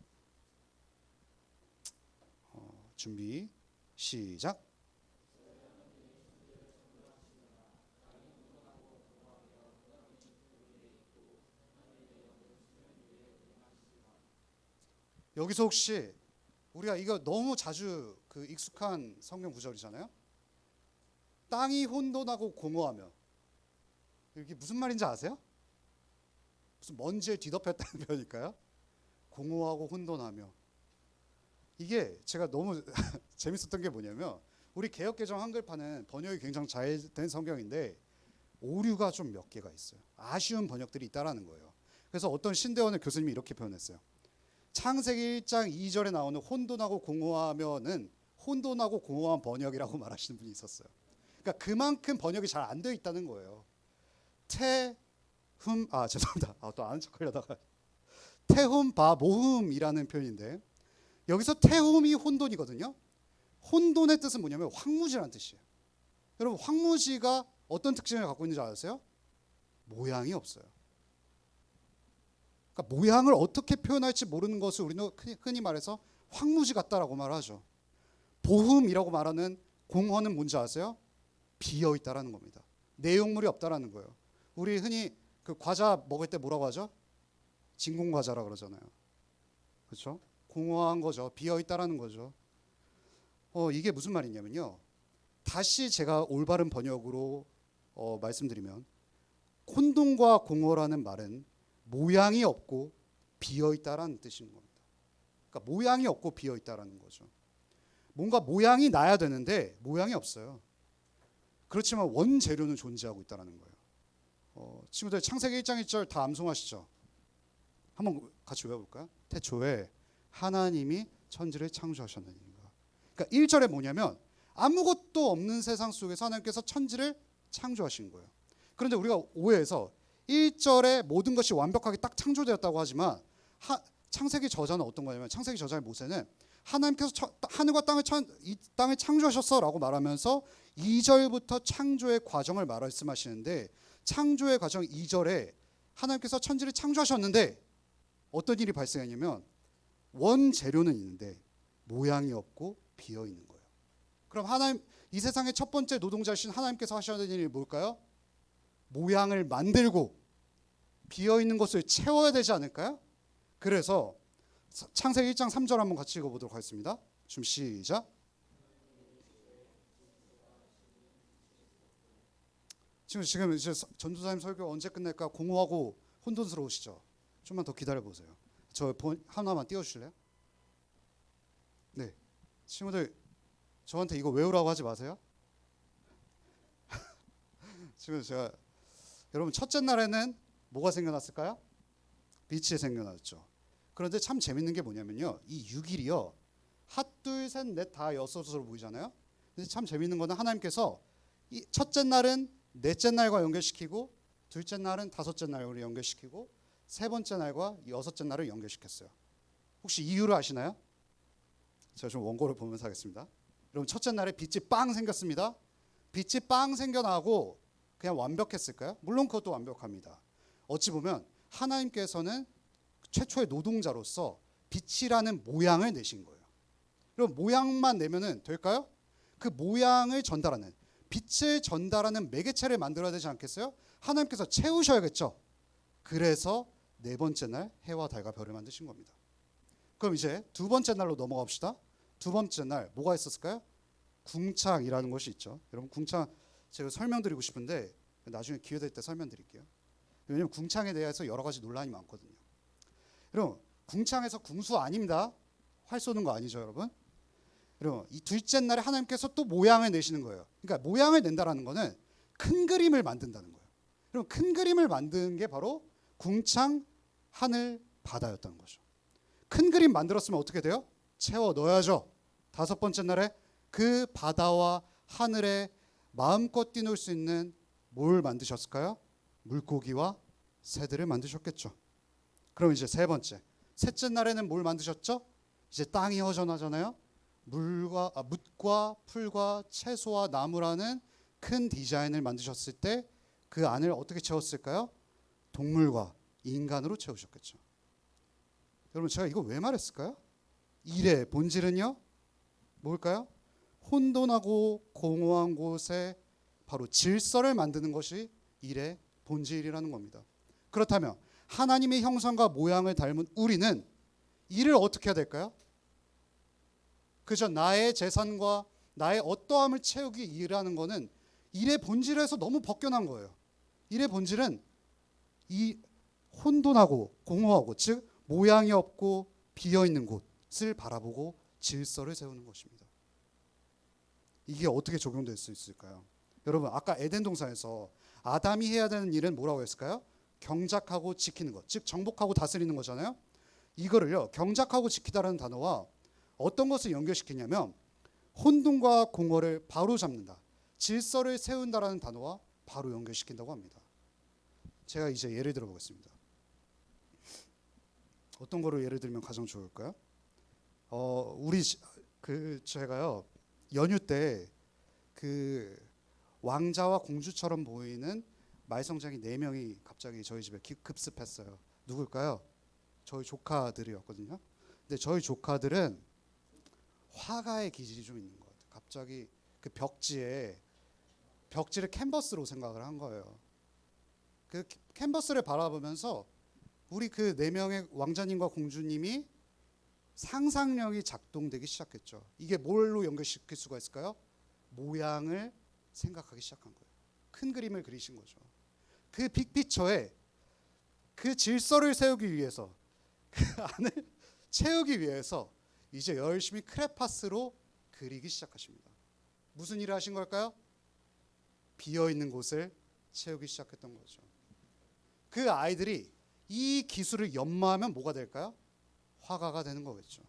준비 시작. 여기서 혹시 우리가 이거 너무 자주 그 익숙한 성경 구절이잖아요. 땅이 혼돈하고 공허하며 이게 무슨 말인지 아세요? 무슨 먼지에 뒤덮였다는 표현일까요? 공허하고 혼돈하며 이게 제가 너무 재밌었던 게 뭐냐면 우리 개역개정 한글판은 번역이 굉장히 잘 된 성경인데 오류가 좀 몇 개가 있어요. 아쉬운 번역들이 있다라는 거예요. 그래서 어떤 신대원의 교수님이 이렇게 표현했어요. 창세기 1장 2절에 나오는 혼돈하고 공허하면은 혼돈하고 공허한 번역이라고 말하시는 분이 있었어요. 그러니까 그만큼 번역이 잘 안 되어 있다는 거예요. 죄송합니다. 또 아는 척하려다가 태훔바 모흠이라는 표현인데 여기서 태훔이 혼돈이거든요. 혼돈의 뜻은 뭐냐면 황무지라는 뜻이에요. 여러분 황무지가 어떤 특징을 갖고 있는지 아세요? 모양이 없어요. 그러니까 모양을 어떻게 표현할지 모르는 것을 우리는 흔히 말해서 황무지 같다라고 말하죠. 보흠이라고 말하는 공허는 뭔지 아세요? 비어 있다라는 겁니다. 내용물이 없다라는 거예요. 우리 흔히 그 과자 먹을 때 뭐라고 하죠? 진공 과자라 그러잖아요. 그렇죠? 공허한 거죠. 비어 있다라는 거죠. 이게 무슨 말이냐면요. 다시 제가 올바른 번역으로 말씀드리면 혼돈과 공허라는 말은 모양이 없고 비어 있다라는 뜻인 겁니다. 그러니까 모양이 없고 비어 있다라는 거죠. 뭔가 모양이 나야 되는데 모양이 없어요. 그렇지만 원재료는 존재하고 있다라는 거예요. 친구들 창세기 1장 1절 다 암송하시죠? 한번 같이 외워볼까요? 태초에 하나님이 천지를 창조하셨느니라. 그러니까 1절에 뭐냐면 아무것도 없는 세상 속에서 하나님께서 천지를 창조하신 거예요. 그런데 우리가 오해해서 1절에 모든 것이 완벽하게 딱 창조되었다고 하지만 창세기 저자는 어떤 거냐면 창세기 저자의 모세는 하나님께서 하늘과 이 땅을 창조하셨어라고 말하면서 2절부터 창조의 과정을 말씀하시는데 창조의 과정 2절에 하나님께서 천지를 창조하셨는데 어떤 일이 발생했냐면 원재료는 있는데 모양이 없고 비어 있는 거예요. 그럼 하나님 이 세상의 첫 번째 노동자이신 하나님께서 하셔야 되는 일이 뭘까요? 모양을 만들고 비어 있는 것을 채워야 되지 않을까요? 그래서 창세기 1장 3절 한번 같이 읽어보도록 하겠습니다. 좀 시작. 지금 이제 전도사님 설교 언제 끝낼까 공허하고 혼돈스러우시죠? 좀만 더 기다려 보세요. 저 하나만 띄워주실래요? 네, 친구들 저한테 이거 외우라고 하지 마세요. 지금 제가 여러분 첫째 날에는 뭐가 생겨났을까요? 빛이 생겨났죠. 그런데 참 재밌는 게 뭐냐면요, 이 6일이요 핫둘 셋 넷 다 여섯으로 보이잖아요. 근데 참 재밌는 거는 하나님께서 이 첫째 날은 넷째 날과 연결시키고 둘째 날은 다섯째 날으로 연결시키고 세 번째 날과 여섯째 날을 연결시켰어요. 혹시 이유를 아시나요? 제가 좀 원고를 보면서 하겠습니다. 여러분 첫째 날에 빛이 빵 생겼습니다. 빛이 빵 생겨나고 그냥 완벽했을까요? 물론 그것도 완벽합니다. 어찌 보면 하나님께서는 최초의 노동자로서 빛이라는 모양을 내신 거예요. 그럼 모양만 내면은 될까요? 그 모양을 전달하는 빛을 전달하는 매개체를 만들어야 되지 않겠어요? 하나님께서 채우셔야겠죠. 그래서 네 번째 날 해와 달과 별을 만드신 겁니다. 그럼 이제 두 번째 날로 넘어갑시다. 두 번째 날 뭐가 있었을까요? 궁창이라는 것이 있죠. 여러분 궁창 제가 설명드리고 싶은데 나중에 기회 될 때 설명드릴게요. 왜냐하면 궁창에 대해서 여러 가지 논란이 많거든요. 여러분 궁창에서 궁수 아닙니다. 활 쏘는 거 아니죠, 여러분. 여러분 이 둘째 날에 하나님께서 또 모양을 내시는 거예요. 그러니까 모양을 낸다라는 거는 큰 그림을 만든다는 거예요. 여러분 큰 그림을 만드는 게 바로 궁창 하늘 바다였다는 거죠. 큰 그림 만들었으면 어떻게 돼요? 채워 넣어야죠. 다섯 번째 날에 그 바다와 하늘에 마음껏 뛰놀 수 있는 뭘 만드셨을까요? 물고기와 새들을 만드셨겠죠. 그럼 이제 세 번째, 셋째 날에는 뭘 만드셨죠? 이제 땅이 허전하잖아요. 묻과 풀과 채소와 나무라는 큰 디자인을 만드셨을 때 그 안을 어떻게 채웠을까요? 동물과 인간으로 채우셨겠죠. 여러분 제가 이거 왜 말했을까요? 일의 본질은요 뭘까요? 혼돈하고 공허한 곳에 바로 질서를 만드는 것이 일의 본질이라는 겁니다. 그렇다면 하나님의 형상과 모양을 닮은 우리는 일을 어떻게 해야 될까요? 그저 나의 재산과 나의 어떠함을 채우기 일하는 것은 일의 본질에서 너무 벗겨난 거예요. 일의 본질은 이 혼돈하고 공허하고 즉 모양이 없고 비어있는 곳을 바라보고 질서를 세우는 것입니다. 이게 어떻게 적용될 수 있을까요? 여러분 아까 에덴 동산에서 아담이 해야 되는 일은 뭐라고 했을까요? 경작하고 지키는 것, 즉 정복하고 다스리는 거잖아요. 이거를요 경작하고 지키다라는 단어와 어떤 것을 연결시키냐면 혼돈과 공허를 바로 잡는다, 질서를 세운다라는 단어와 바로 연결시킨다고 합니다. 제가 이제 예를 들어 보겠습니다. 어떤 거로 예를 들면 가장 좋을까요? 제가요 연휴 때 그 왕자와 공주처럼 보이는 말썽쟁이 4명이 갑자기 저희 집에 급습했어요. 누굴까요? 저희 조카들이었거든요. 근데 저희 조카들은 화가의 기질이 좀 있는 것 같아요. 갑자기 그 벽지를 캔버스로 생각을 한 거예요. 그 캔버스를 바라보면서 우리 그 4명의 왕자님과 공주님이 상상력이 작동되기 시작했죠. 이게 뭘로 연결시킬 수가 있을까요? 모양을 생각하기 시작한 거예요. 큰 그림을 그리신 거죠. 그 빅피처에 그 질서를 세우기 위해서 그 안을 채우기 위해서 이제 열심히 크레파스로 그리기 시작하십니다. 무슨 일을 하신 걸까요? 비어있는 곳을 채우기 시작했던 거죠. 그 아이들이 이 기술을 연마하면 뭐가 될까요? 화가가 되는 거겠죠.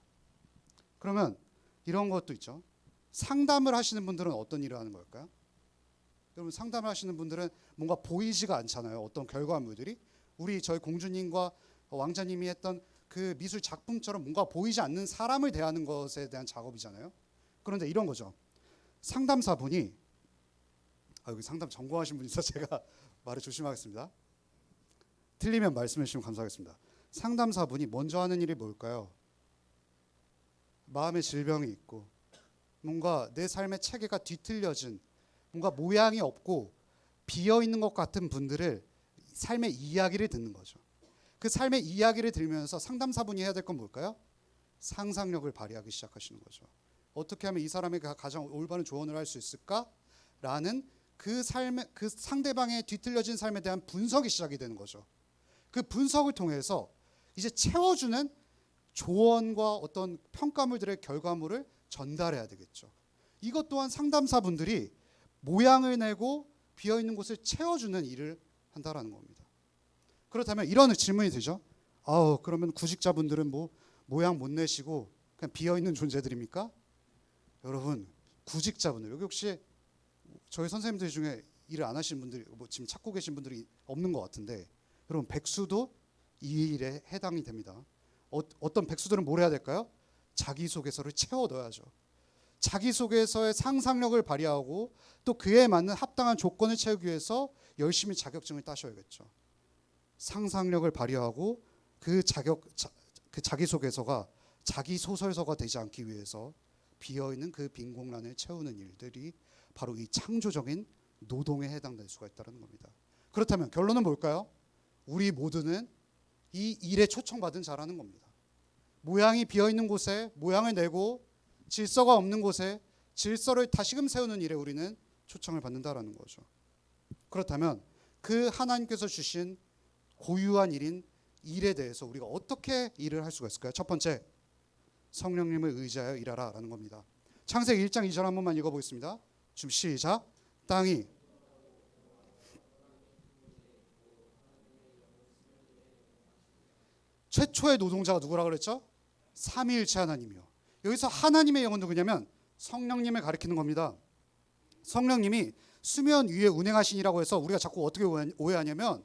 그러면 이런 것도 있죠. 상담을 하시는 분들은 어떤 일을 하는 걸까요? 여러분 상담을 하시는 분들은 뭔가 보이지가 않잖아요. 어떤 결과물들이 저희 공주님과 왕자님이 했던 그 미술 작품처럼 뭔가 보이지 않는 사람을 대하는 것에 대한 작업이잖아요. 그런데 이런 거죠. 상담사분이 여기 상담 전공하신 분이 있어서 제가 말을 조심하겠습니다. 틀리면 말씀해 주시면 감사하겠습니다. 상담사분이 먼저 하는 일이 뭘까요? 마음의 질병이 있고 뭔가 내 삶의 체계가 뒤틀려진 뭔가 모양이 없고 비어있는 것 같은 분들을 삶의 이야기를 듣는 거죠. 그 삶의 이야기를 들으면서 상담사분이 해야 될 건 뭘까요? 상상력을 발휘하기 시작하시는 거죠. 어떻게 하면 이 사람에게 가장 올바른 조언을 할 수 있을까라는 그 상대방의 뒤틀려진 삶에 대한 분석이 시작이 되는 거죠. 그 분석을 통해서 이제 채워주는 조언과 어떤 평가물들의 결과물을 전달해야 되겠죠. 이것 또한 상담사분들이 모양을 내고 비어있는 곳을 채워주는 일을 한다라는 겁니다. 그렇다면 이런 질문이 되죠. 그러면 구직자분들은 뭐 모양 못 내시고 그냥 비어있는 존재들입니까? 여러분 구직자분들, 여기 혹시 저희 선생님들 중에 일을 안 하시는 분들이 지금 찾고 계신 분들이 없는 것 같은데, 여러분 백수도 이 일에 해당이 됩니다. 어떤 백수들은 뭘 해야 될까요? 자기소개서를 채워 넣어야죠. 자기소개서의 상상력을 발휘하고 또 그에 맞는 합당한 조건을 채우기 위해서 열심히 자격증을 따셔야겠죠. 상상력을 발휘하고 그 자기소개서가 자기소설서가 되지 않기 위해서 비어있는 그 빈 공간을 채우는 일들이 바로 이 창조적인 노동에 해당될 수가 있다는 겁니다. 그렇다면 결론은 뭘까요? 우리 모두는 이 일에 초청받은 자라는 겁니다. 모양이 비어있는 곳에 모양을 내고 질서가 없는 곳에 질서를 다시금 세우는 일에 우리는 초청을 받는다라는 거죠. 그렇다면 그 하나님께서 주신 고유한 일에 대해서 우리가 어떻게 일을 할 수가 있을까요? 첫 번째, 성령님을 의지하여 일하라 라는 겁니다. 창세기 1장 2절 한 번만 읽어보겠습니다. 지금 시작. 땅이 최초의 노동자가 누구라고 그랬죠? 삼위일체 하나님이요. 여기서 하나님의 영은 누구냐면 성령님을 가리키는 겁니다. 성령님이 수면 위에 운행하시니라고 해서 우리가 자꾸 어떻게 오해하냐면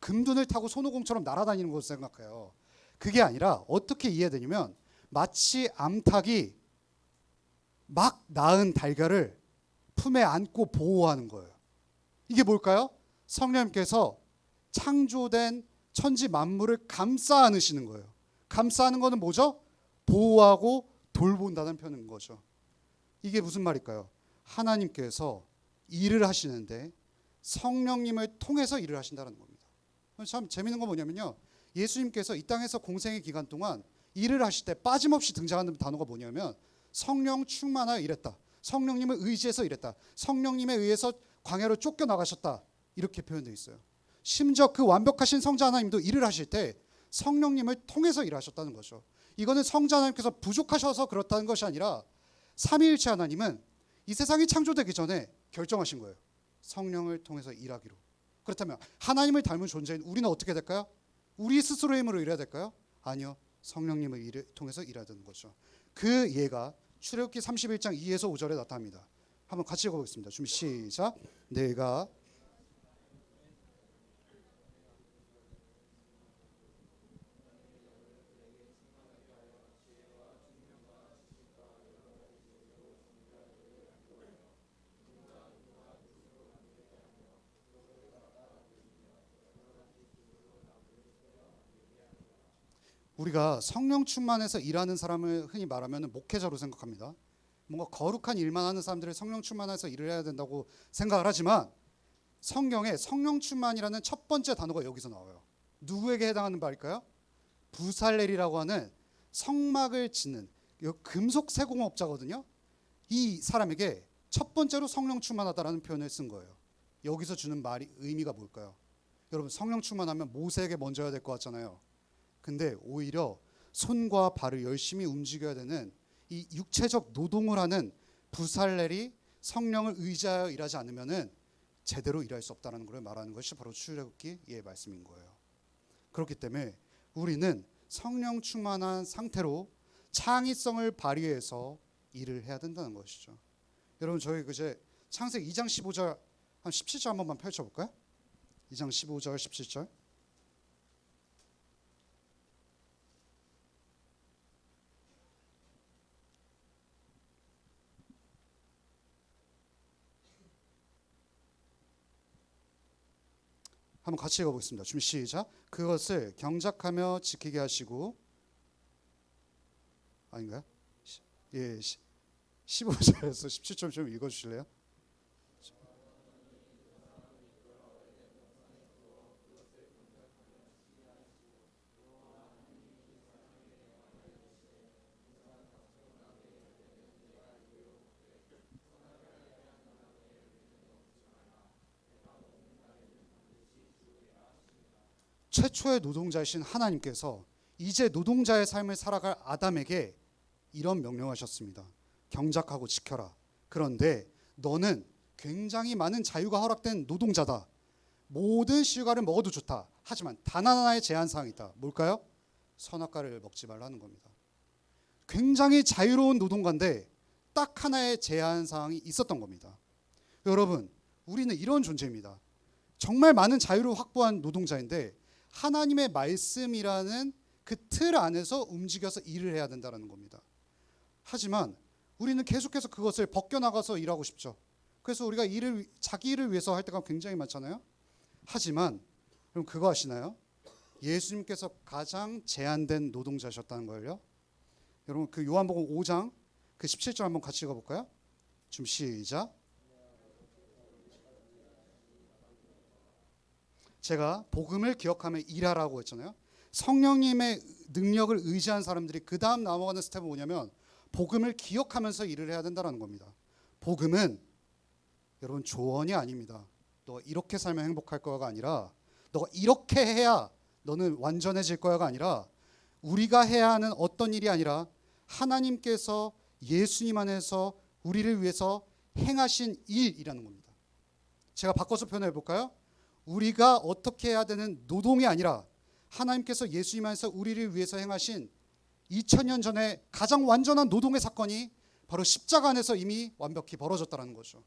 금둔을 타고 손오공처럼 날아다니는 것을 생각해요. 그게 아니라 어떻게 이해되냐면 마치 암탉이 막 낳은 달걀을 품에 안고 보호하는 거예요. 이게 뭘까요? 성령님께서 창조된 천지 만물을 감싸 안으시는 거예요. 감싸 안는 거는 뭐죠? 보호하고 돌본다는 표현인 거죠. 이게 무슨 말일까요? 하나님께서 일을 하시는데 성령님을 통해서 일을 하신다는 겁니다. 참 재밌는 건 뭐냐면요, 예수님께서 이 땅에서 공생의 기간 동안 일을 하실 때 빠짐없이 등장하는 단어가 뭐냐면 성령 충만하여 일했다, 성령님을 의지해서 일했다, 성령님에 의해서 광야로 쫓겨나가셨다, 이렇게 표현되어 있어요. 심지어 그 완벽하신 성자 하나님도 일을 하실 때 성령님을 통해서 일하셨다는 거죠. 이거는 성자 하나님께서 부족하셔서 그렇다는 것이 아니라 삼위일체 하나님은 이 세상이 창조되기 전에 결정하신 거예요. 성령을 통해서 일하기로. 그렇다면 하나님을 닮은 존재인 우리는 어떻게 될까요? 우리 스스로의 힘으로 일해야 될까요? 아니요. 성령님을 통해서 일해야 되는 거죠. 그 예가 출애굽기 31장 2에서 5절에 나타납니다. 한번 같이 읽어보겠습니다. 준비 시작. 내가 우리가 성령 충만해서 일하는 사람을 흔히 말하면 목회자로 생각합니다. 뭔가 거룩한 일만 하는 사람들이 성령 충만해서 일을 해야 된다고 생각을 하지만 성경에 성령 충만이라는 첫 번째 단어가 여기서 나와요. 누구에게 해당하는 바일까요? 부살렐이라고 하는 성막을 짓는 금속 세공업자거든요. 이 사람에게 첫 번째로 성령 충만하다라는 표현을 쓴 거예요. 여기서 주는 말이 의미가 뭘까요? 여러분 성령 충만하면 모세에게 먼저 해야 될 것 같잖아요. 근데 오히려 손과 발을 열심히 움직여야 되는 이 육체적 노동을 하는 부살렐이 성령을 의지하여 일하지 않으면은 제대로 일할 수 없다는 걸 말하는 것이 바로 출애굽기의 말씀인 거예요. 그렇기 때문에 우리는 성령 충만한 상태로 창의성을 발휘해서 일을 해야 된다는 것이죠. 여러분 저희 그제 창세기 2장 15절 한 17절 한 번만 펼쳐볼까요? 2장 15절 17절 한번 같이 읽어보겠습니다. 준비 시작. 그것을 경작하며 지키게 하시고 아닌가요? 예, 15절에서 17절 좀 읽어주실래요? 최초의 노동자이신 하나님께서 이제 노동자의 삶을 살아갈 아담에게 이런 명령하셨습니다. 경작하고 지켜라. 그런데 너는 굉장히 많은 자유가 허락된 노동자다. 모든 실과를 먹어도 좋다. 하지만 단 하나의 제한사항이 있다. 뭘까요? 선악과를 먹지 말라는 겁니다. 굉장히 자유로운 노동가인데 딱 하나의 제한사항이 있었던 겁니다. 여러분 우리는 이런 존재입니다. 정말 많은 자유를 확보한 노동자인데 하나님의 말씀이라는 그 틀 안에서 움직여서 일을 해야 된다는 겁니다. 하지만 우리는 계속해서 그것을 벗겨나가서 일하고 싶죠. 그래서 우리가 자기 일을 위해서 할 때가 굉장히 많잖아요. 하지만 여러분 그거 아시나요? 예수님께서 가장 제한된 노동자셨다는 걸요. 여러분 그 요한복음 5장 그 17절 한번 같이 읽어볼까요? 좀 시작. 제가 복음을 기억하며 일하라고 했잖아요. 성령님의 능력을 의지한 사람들이 그 다음 넘어가는 스텝은 뭐냐면 복음을 기억하면서 일을 해야 된다는 겁니다. 복음은 여러분 조언이 아닙니다. 너 이렇게 살면 행복할 거야가 아니라 너가 이렇게 해야 너는 완전해질 거야가 아니라 우리가 해야 하는 어떤 일이 아니라 하나님께서 예수님 안에서 우리를 위해서 행하신 일이라는 겁니다. 제가 바꿔서 표현해 볼까요? 우리가 어떻게 해야 되는 노동이 아니라 하나님께서 예수님 안에서 우리를 위해서 행하신 2000년 전에 가장 완전한 노동의 사건이 바로 십자가 안에서 이미 완벽히 벌어졌다는 거죠.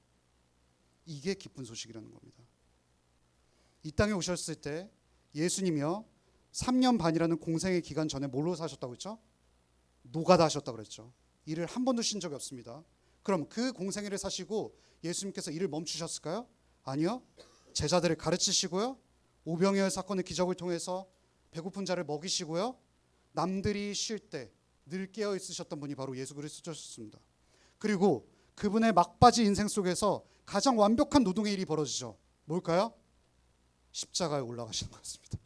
이게 기쁜 소식이라는 겁니다. 이 땅에 오셨을 때 예수님이요 3년 반이라는 공생의 기간 전에 뭘로 사셨다고 했죠? 노가다 하셨다고 그랬죠. 일을 한 번도 쉰 적이 없습니다. 그럼 그 공생애를 사시고 예수님께서 일을 멈추셨을까요? 아니요. 제자들을 가르치시고요. 오병이어 사건의 기적을 통해서 배고픈 자를 먹이시고요. 남들이 쉴 때 늘 깨어 있으셨던 분이 바로 예수 그리스도셨습니다. 그리고 그분의 막바지 인생 속에서 가장 완벽한 노동의 일이 벌어지죠. 뭘까요? 십자가에 올라가시는 거였습니다.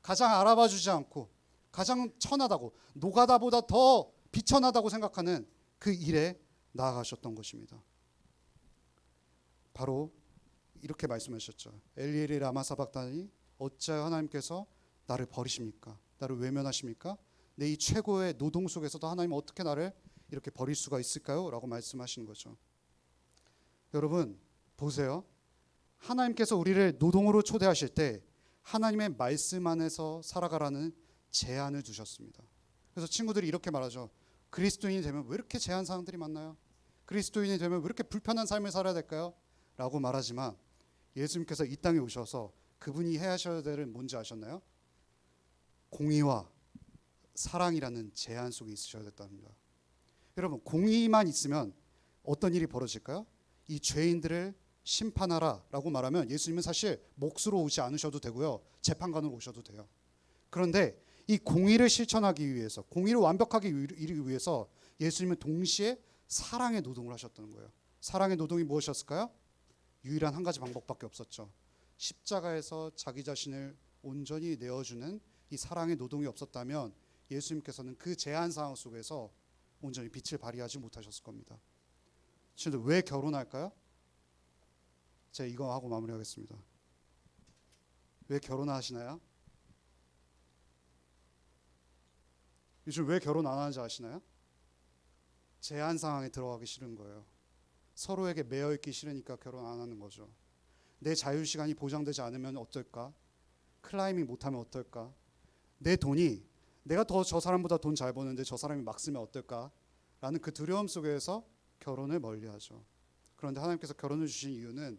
가장 알아봐 주지 않고 가장 천하다고 노가다보다 더 비천하다고 생각하는 그 일에 나아가셨던 것입니다. 바로 이렇게 말씀하셨죠. 엘리엘이 라마 사박다니 어찌하여 하나님께서 나를 버리십니까? 나를 외면하십니까? 내 이 최고의 노동 속에서도 하나님은 어떻게 나를 이렇게 버릴 수가 있을까요? 라고 말씀하시는 거죠. 여러분 보세요. 하나님께서 우리를 노동으로 초대하실 때 하나님의 말씀 안에서 살아가라는 제한을 두셨습니다. 그래서 친구들이 이렇게 말하죠. 그리스도인이 되면 왜 이렇게 제한 사항들이 많나요? 그리스도인이 되면 왜 이렇게 불편한 삶을 살아야 될까요? 라고 말하지만 예수님께서 이 땅에 오셔서 그분이 해야 하셔야 될 일은 뭔지 아셨나요? 공의와 사랑이라는 제한 속에 있으셔야 됐답니다. 여러분 공의만 있으면 어떤 일이 벌어질까요? 이 죄인들을 심판하라 라고 말하면 예수님은 사실 몫으로 오지 않으셔도 되고요, 재판관으로 오셔도 돼요. 그런데 이 공의를 실천하기 위해서, 공의를 완벽하게 이루기 위해서 예수님은 동시에 사랑의 노동을 하셨다는 거예요. 사랑의 노동이 무엇이었을까요? 유일한 한 가지 방법밖에 없었죠. 십자가에서 자기 자신을 온전히 내어주는 이 사랑의 노동이 없었다면 예수님께서는 그 제한 상황 속에서 온전히 빛을 발휘하지 못하셨을 겁니다. 친구들 왜 결혼할까요? 제가 이거 하고 마무리하겠습니다. 왜 결혼하시나요? 요즘 왜 결혼 안 하는지 아시나요? 제한 상황에 들어가기 싫은 거예요. 서로에게 매여 있기 싫으니까 결혼 안 하는 거죠. 내 자유 시간이 보장되지 않으면 어떨까? 클라이밍 못하면 어떨까? 내 돈이, 내가 더 저 사람보다 돈 잘 버는데 저 사람이 막 쓰면 어떨까? 라는 그 두려움 속에서 결혼을 멀리하죠. 그런데 하나님께서 결혼을 주신 이유는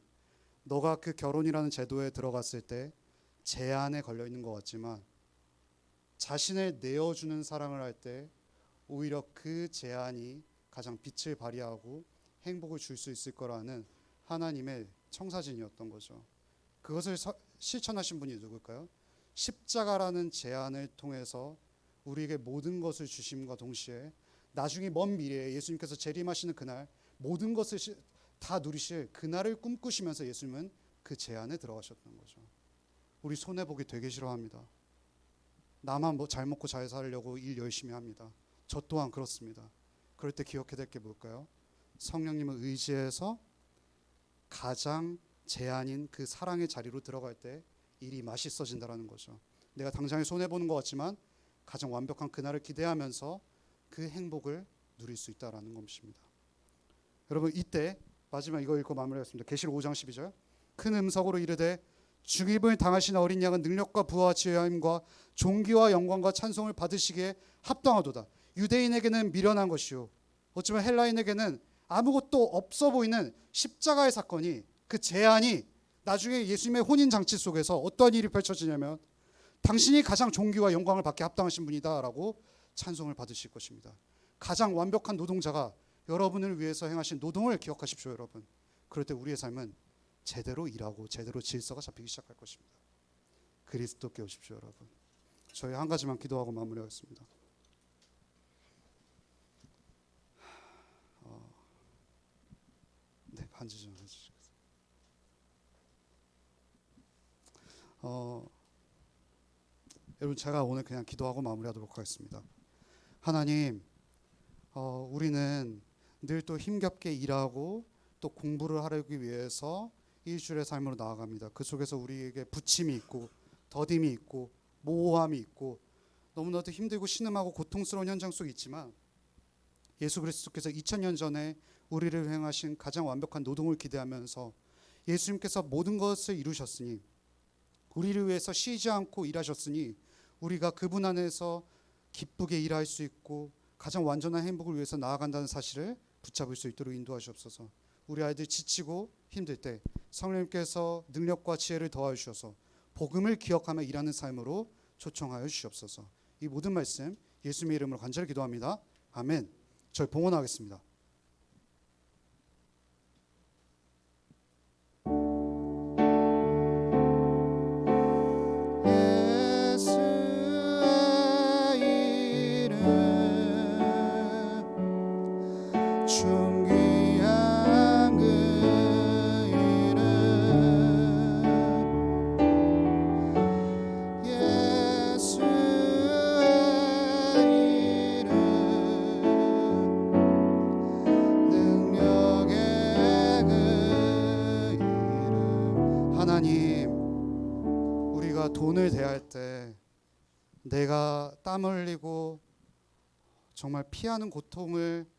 너가 그 결혼이라는 제도에 들어갔을 때 제한에 걸려 있는 것 같지만 자신을 내어주는 사랑을 할 때 오히려 그 제한이 가장 빛을 발휘하고 행복을 줄 수 있을 거라는 하나님의 청사진이었던 거죠. 그것을 실천하신 분이 누굴까요? 십자가라는 제안을 통해서 우리에게 모든 것을 주심과 동시에 나중에 먼 미래에 예수님께서 재림하시는 그날 모든 것을 다 누리실 그날을 꿈꾸시면서 예수님은 그 제안에 들어가셨던 거죠. 우리 손해보기 되게 싫어합니다. 나만 잘 먹고 잘 살려고 일 열심히 합니다. 저 또한 그렇습니다. 그럴 때 기억해야 될 게 뭘까요? 성령님을 의지해서 가장 제한인 그 사랑의 자리로 들어갈 때 일이 맛있어진다는 거죠. 내가 당장에 손해보는 것 같지만 가장 완벽한 그날을 기대하면서 그 행복을 누릴 수 있다는 것입니다. 여러분 이때 마지막 이거 읽고 마무리하겠습니다. 계시록 5장 12절 큰 음성으로 이르되 죽임을 당하신 어린 양은 능력과 부와 지혜함과 존귀와 영광과 찬송을 받으시기에 합당하도다. 유대인에게는 미련한 것이요 어쩌면 헬라인에게는 아무것도 없어 보이는 십자가의 사건이, 그 제안이 나중에 예수님의 혼인잔치 속에서 어떠한 일이 펼쳐지냐면 당신이 가장 존귀와 영광을 받게 합당하신 분이다라고 찬송을 받으실 것입니다. 가장 완벽한 노동자가 여러분을 위해서 행하신 노동을 기억하십시오. 여러분 그럴 때 우리의 삶은 제대로 일하고 제대로 질서가 잡히기 시작할 것입니다. 그리스도께 오십시오. 여러분 저희 한 가지만 기도하고 마무리하겠습니다. 네, 반지 좀 해주시겠어요? 여러분 제가 오늘 그냥 기도하고 마무리하도록 하겠습니다. 하나님, 우리는 늘 또 힘겹게 일하고 또 공부를 하기 위해서 일주일의 삶으로 나아갑니다. 그 속에서 우리에게 부침이 있고 더딤이 있고 모호함이 있고 너무나도 힘들고 신음하고 고통스러운 현장 속에 있지만 예수 그리스도께서 2000년 전에 우리를 행하신 가장 완벽한 노동을 기대하면서 예수님께서 모든 것을 이루셨으니 우리를 위해서 쉬지 않고 일하셨으니 우리가 그분 안에서 기쁘게 일할 수 있고 가장 완전한 행복을 위해서 나아간다는 사실을 붙잡을 수 있도록 인도하시옵소서. 우리 아이들 지치고 힘들 때 성령님께서 능력과 지혜를 더하여 주셔서 복음을 기억하며 일하는 삶으로 초청하여 주시옵소서. 이 모든 말씀 예수님의 이름으로 간절히 기도합니다. 아멘. 저희 봉헌하겠습니다. 하나님, 우리가 돈을 대할 때 내가 땀 흘리고 정말 피하는 고통을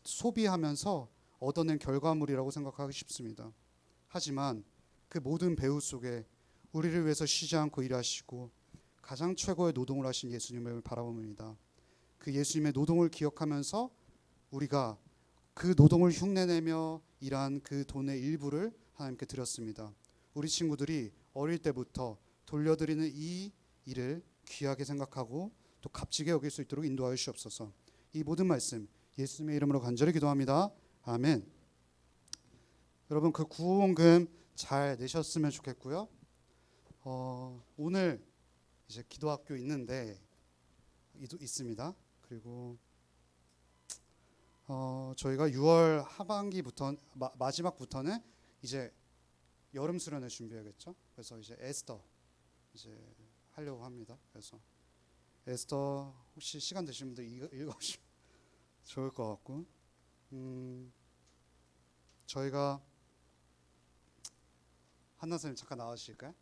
소비하면서 얻어낸 결과물이라고 생각하기 쉽습니다. 하지만 그 모든 배후 속에 우리를 위해서 쉬지 않고 일하시고 가장 최고의 노동을 하신 예수님을 바라봅니다. 그 예수님의 노동을 기억하면서 우리가 그 노동을 흉내내며 일한 그 돈의 일부를 하나님께 드렸습니다. 우리 친구들이 어릴 때부터 돌려드리는 이 일을 귀하게 생각하고 또 값지게 여길 수 있도록 인도하여 주옵소서. 이 모든 말씀 예수님의 이름으로 간절히 기도합니다. 아멘. 여러분 그 구원금 잘 내셨으면 좋겠고요. 오늘 이제 기도학교 있는데 있습니다. 그리고 저희가 6월 하반기부터 마지막부터는 이제 여름 수련회 준비해야겠죠. 그래서 이제 에스더 이제 하려고 합니다. 그래서 에스더 혹시 시간 되시는 분들 읽어보시면 좋을 것 같고, 저희가 한나 선생님 잠깐 나와주실까요?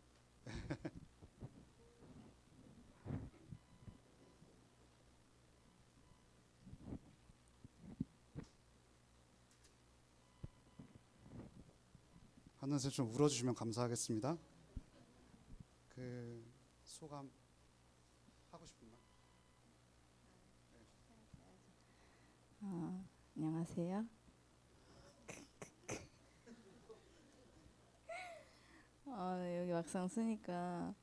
한나 선생님 좀 울어주시면 감사하겠습니다. 그 소감 하고 싶은 말? 안녕하세요. 여기 막상 쓰니까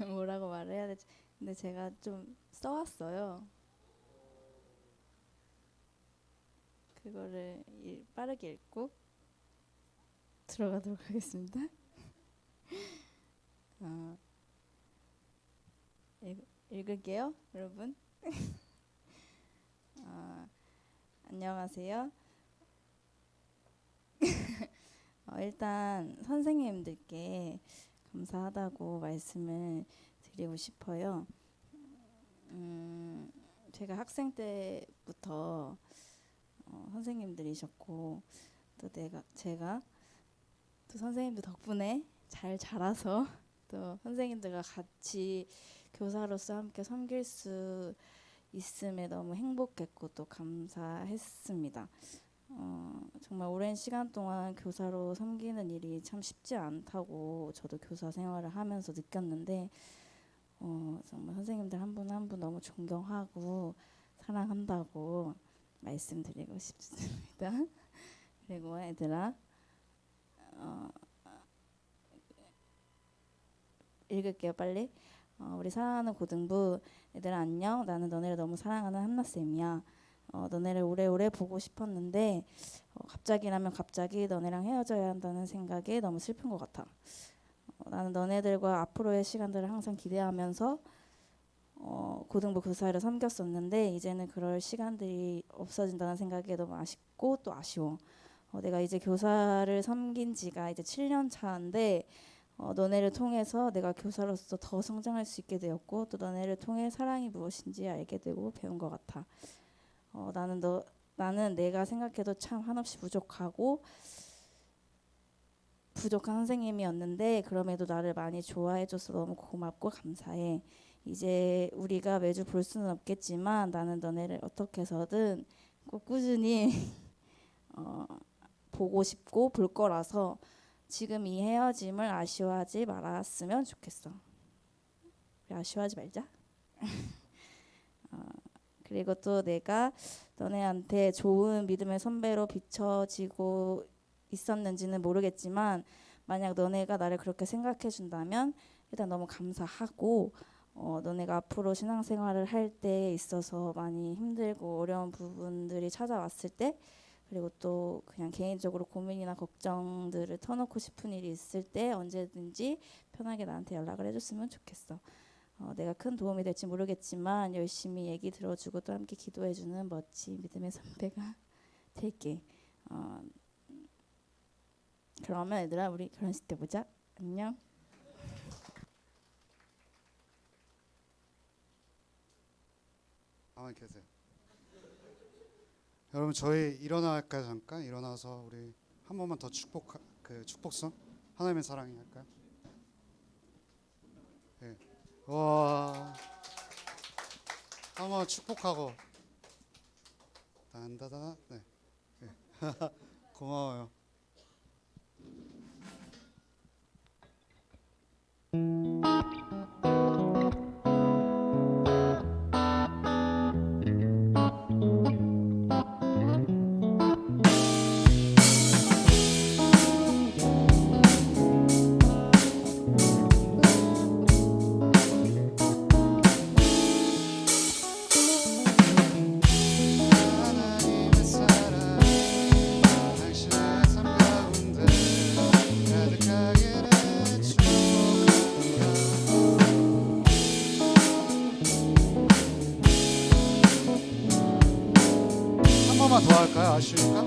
뭐라고 말해야 될지. 근데 제가 좀 써왔어요. 그거를 빠르게 읽고 들어가도록 하겠습니다. 읽을게요, 여러분. 안녕하세요. 일단 선생님들께 감사하다고 말씀을 드리고 싶어요. 제가 학생 때부터 선생님들이셨고 또 제가 또 선생님들 덕분에 잘 자라서 또 선생님들과 같이 교사로서 함께 섬길 수 있음에 너무 행복했고 또 감사했습니다. 정말 오랜 시간 동안 교사로 섬기는 일이 참 쉽지 않다고 저도 교사 생활을 하면서 느꼈는데 정말 선생님들 한 분 한 분 너무 존경하고 사랑한다고 말씀드리고 싶습니다. 그리고 얘들아, 읽을게요 빨리. 우리 사랑하는 고등부 얘들아 안녕. 나는 너네를 너무 사랑하는 한나쌤이야. 너네를 오래오래 보고 싶었는데 갑자기라면 갑자기 너네랑 헤어져야 한다는 생각에 너무 슬픈 것 같아. 나는 너네들과 앞으로의 시간들을 항상 기대하면서 고등부 교사를 섬겼었는데 이제는 그럴 시간들이 없어진다는 생각에 너무 아쉽고 또 아쉬워. 내가 이제 교사를 섬긴 지가 이제 7년 차인데 너네를 통해서 내가 교사로서 더 성장할 수 있게 되었고 또 너네를 통해 사랑이 무엇인지 알게 되고 배운 것 같아. 나는 내가 생각해도 참 한없이 부족한 선생님이었는데 그럼에도 나를 많이 좋아해줘서 너무 고맙고 감사해. 이제 우리가 매주 볼 수는 없겠지만 나는 너네를 어떻게 해서든 꼭 꾸준히 보고 싶고 볼 거라서 지금 이 헤어짐을 아쉬워하지 말았으면 좋겠어. 우리 아쉬워하지 말자. 그리고 또 내가 너네한테 좋은 믿음의 선배로 비춰지고 있었는지는 모르겠지만 만약 너네가 나를 그렇게 생각해 준다면 일단 너무 감사하고 너네가 앞으로 신앙생활을 할 때 있어서 많이 힘들고 어려운 부분들이 찾아왔을 때 그리고 또 그냥 개인적으로 고민이나 걱정들을 터놓고 싶은 일이 있을 때 언제든지 편하게 나한테 연락을 해줬으면 좋겠어. 내가 큰 도움이 될지 모르겠지만 열심히 얘기 들어주고 또 함께 기도해주는 멋진 믿음의 선배가 될게. 그러면 얘들아 우리 결혼식 때 보자. 안녕. 가만히 계세요. 여러분 저희 일어날까요? 잠깐 일어나서 우리 한 번만 더 축복성 하나님의 사랑이 할까요? 네. 와, 한번 축복하고 단다다. 네. 네. 고마워요. 하나님의 사랑 당신의 삶 가운데 가득하기를 축복합니다. 한 번만 더 할까요? 아쉬우니까.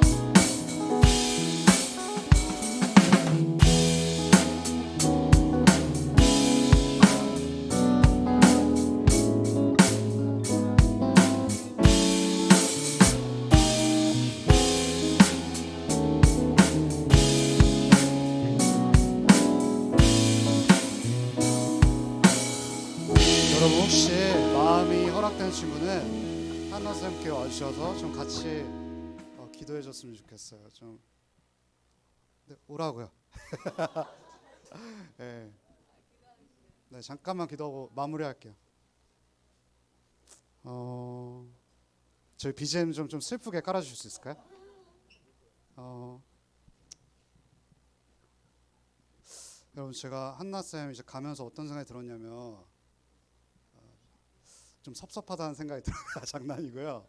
여러분 혹시 마음이 허락된 친구는 한나쌤께 와주셔서 좀 같이 기도해줬으면 좋겠어요. 좀 네, 오라고요. 네. 네, 잠깐만 기도하고 마무리할게요. 저희 BGM 좀 슬프게 깔아주실 수 있을까요? 여러분 제가 한나쌤 이제 가면서 어떤 생각이 들었냐면 좀 섭섭하다는 생각이 들어요. 장난이고요.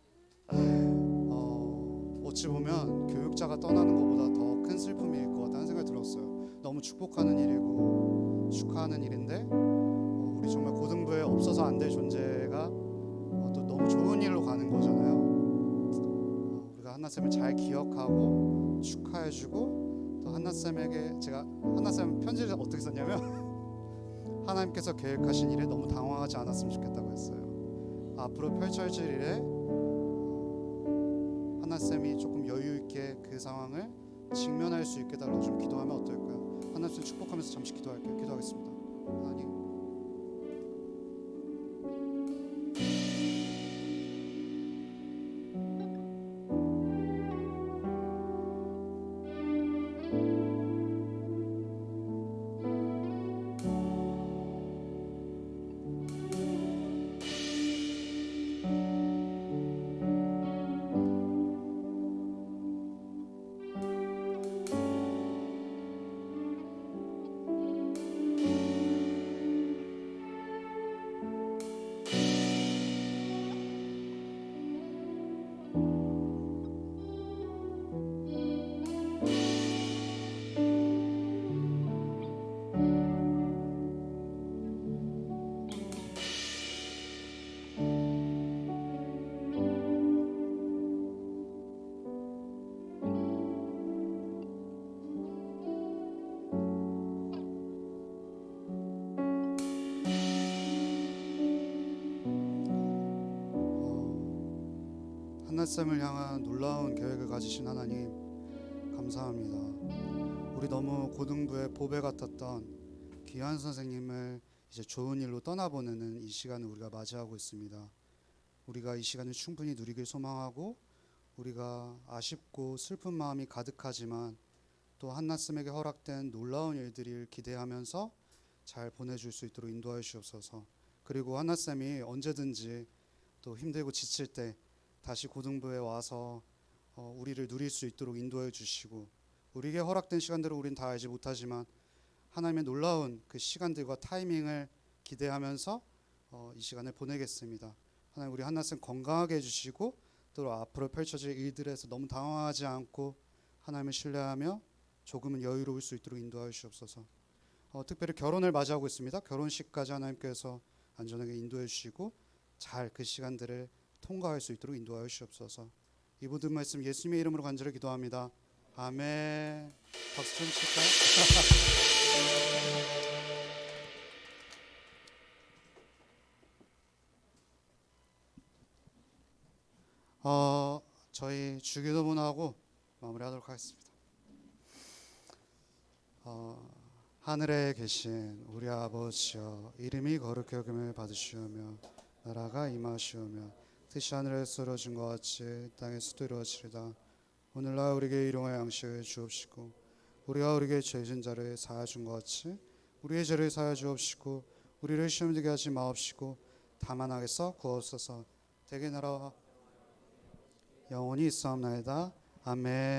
어찌 보면 교육자가 떠나는 것보다 더 큰 슬픔일 것 같다는 생각이 들었어요. 너무 축복하는 일이고 축하하는 일인데 우리 정말 고등부에 없어서 안 될 존재가 또 너무 좋은 일로 가는 거잖아요. 우리가 한나쌤을 잘 기억하고 축하해주고 또 한나쌤에게 제가 한나쌤 편지를 어떻게 썼냐면 하나님께서 계획하신 일에 너무 당황하지 않았으면 좋겠다고 했어요. 앞으로 펼쳐질 일에 하나쌤이 조금 여유 있게 그 상황을 직면할 수 있게 달라고 좀 기도하면 어떨까요? 하나쌤 축복하면서 잠시 기도할게요. 기도하겠습니다. 하나님, 한나쌤을 향한 놀라운 계획을 가지신 하나님 감사합니다. 우리 너무 고등부의 보배 같았던 귀한 선생님을 이제 좋은 일로 떠나보내는 이 시간을 우리가 맞이하고 있습니다. 우리가 이 시간을 충분히 누리길 소망하고 우리가 아쉽고 슬픈 마음이 가득하지만 또 한나쌤에게 허락된 놀라운 일들을 기대하면서 잘 보내줄 수 있도록 인도하여 주옵소서. 그리고 한나쌤이 언제든지 또 힘들고 지칠 때 다시 고등부에 와서 우리를 누릴 수 있도록 인도해 주시고 우리에게 허락된 시간들을 우리는 다 알지 못하지만 하나님의 놀라운 그 시간들과 타이밍을 기대하면서 이 시간을 보내겠습니다. 하나님 우리 한나쌤 건강하게 해주시고 또 앞으로 펼쳐질 일들에서 너무 당황하지 않고 하나님을 신뢰하며 조금은 여유로울 수 있도록 인도하여 주옵소서. 특별히 결혼을 맞이하고 있습니다. 결혼식까지 하나님께서 안전하게 인도해 주시고 잘 그 시간들을 통과할 수 있도록 인도하여 주옵소서. 이 모든 말씀 예수님의 이름으로 간절히 기도합니다. 아멘. 박수 좀 칠까요? 저희 주기도문하고 마무리하도록 하겠습니다. 하늘에 계신 우리 아버지여 이름이 거룩히 여김을 받으시오며 나라가 임하시오며 뜻이 하늘에서 이루어진 것 같이 땅에서도 이루어지리다. 오늘날 우리에게 일용할 양식을 주옵시고 우리가 우리에게 죄진 자를 사하여 준 것 같이 우리의 죄를 사하여 주옵시고 우리를 시험에 들게 하지 마옵시고 다만 악에서 구하옵소서. 대개 나라와 영원히 있사옵나이다. 아멘.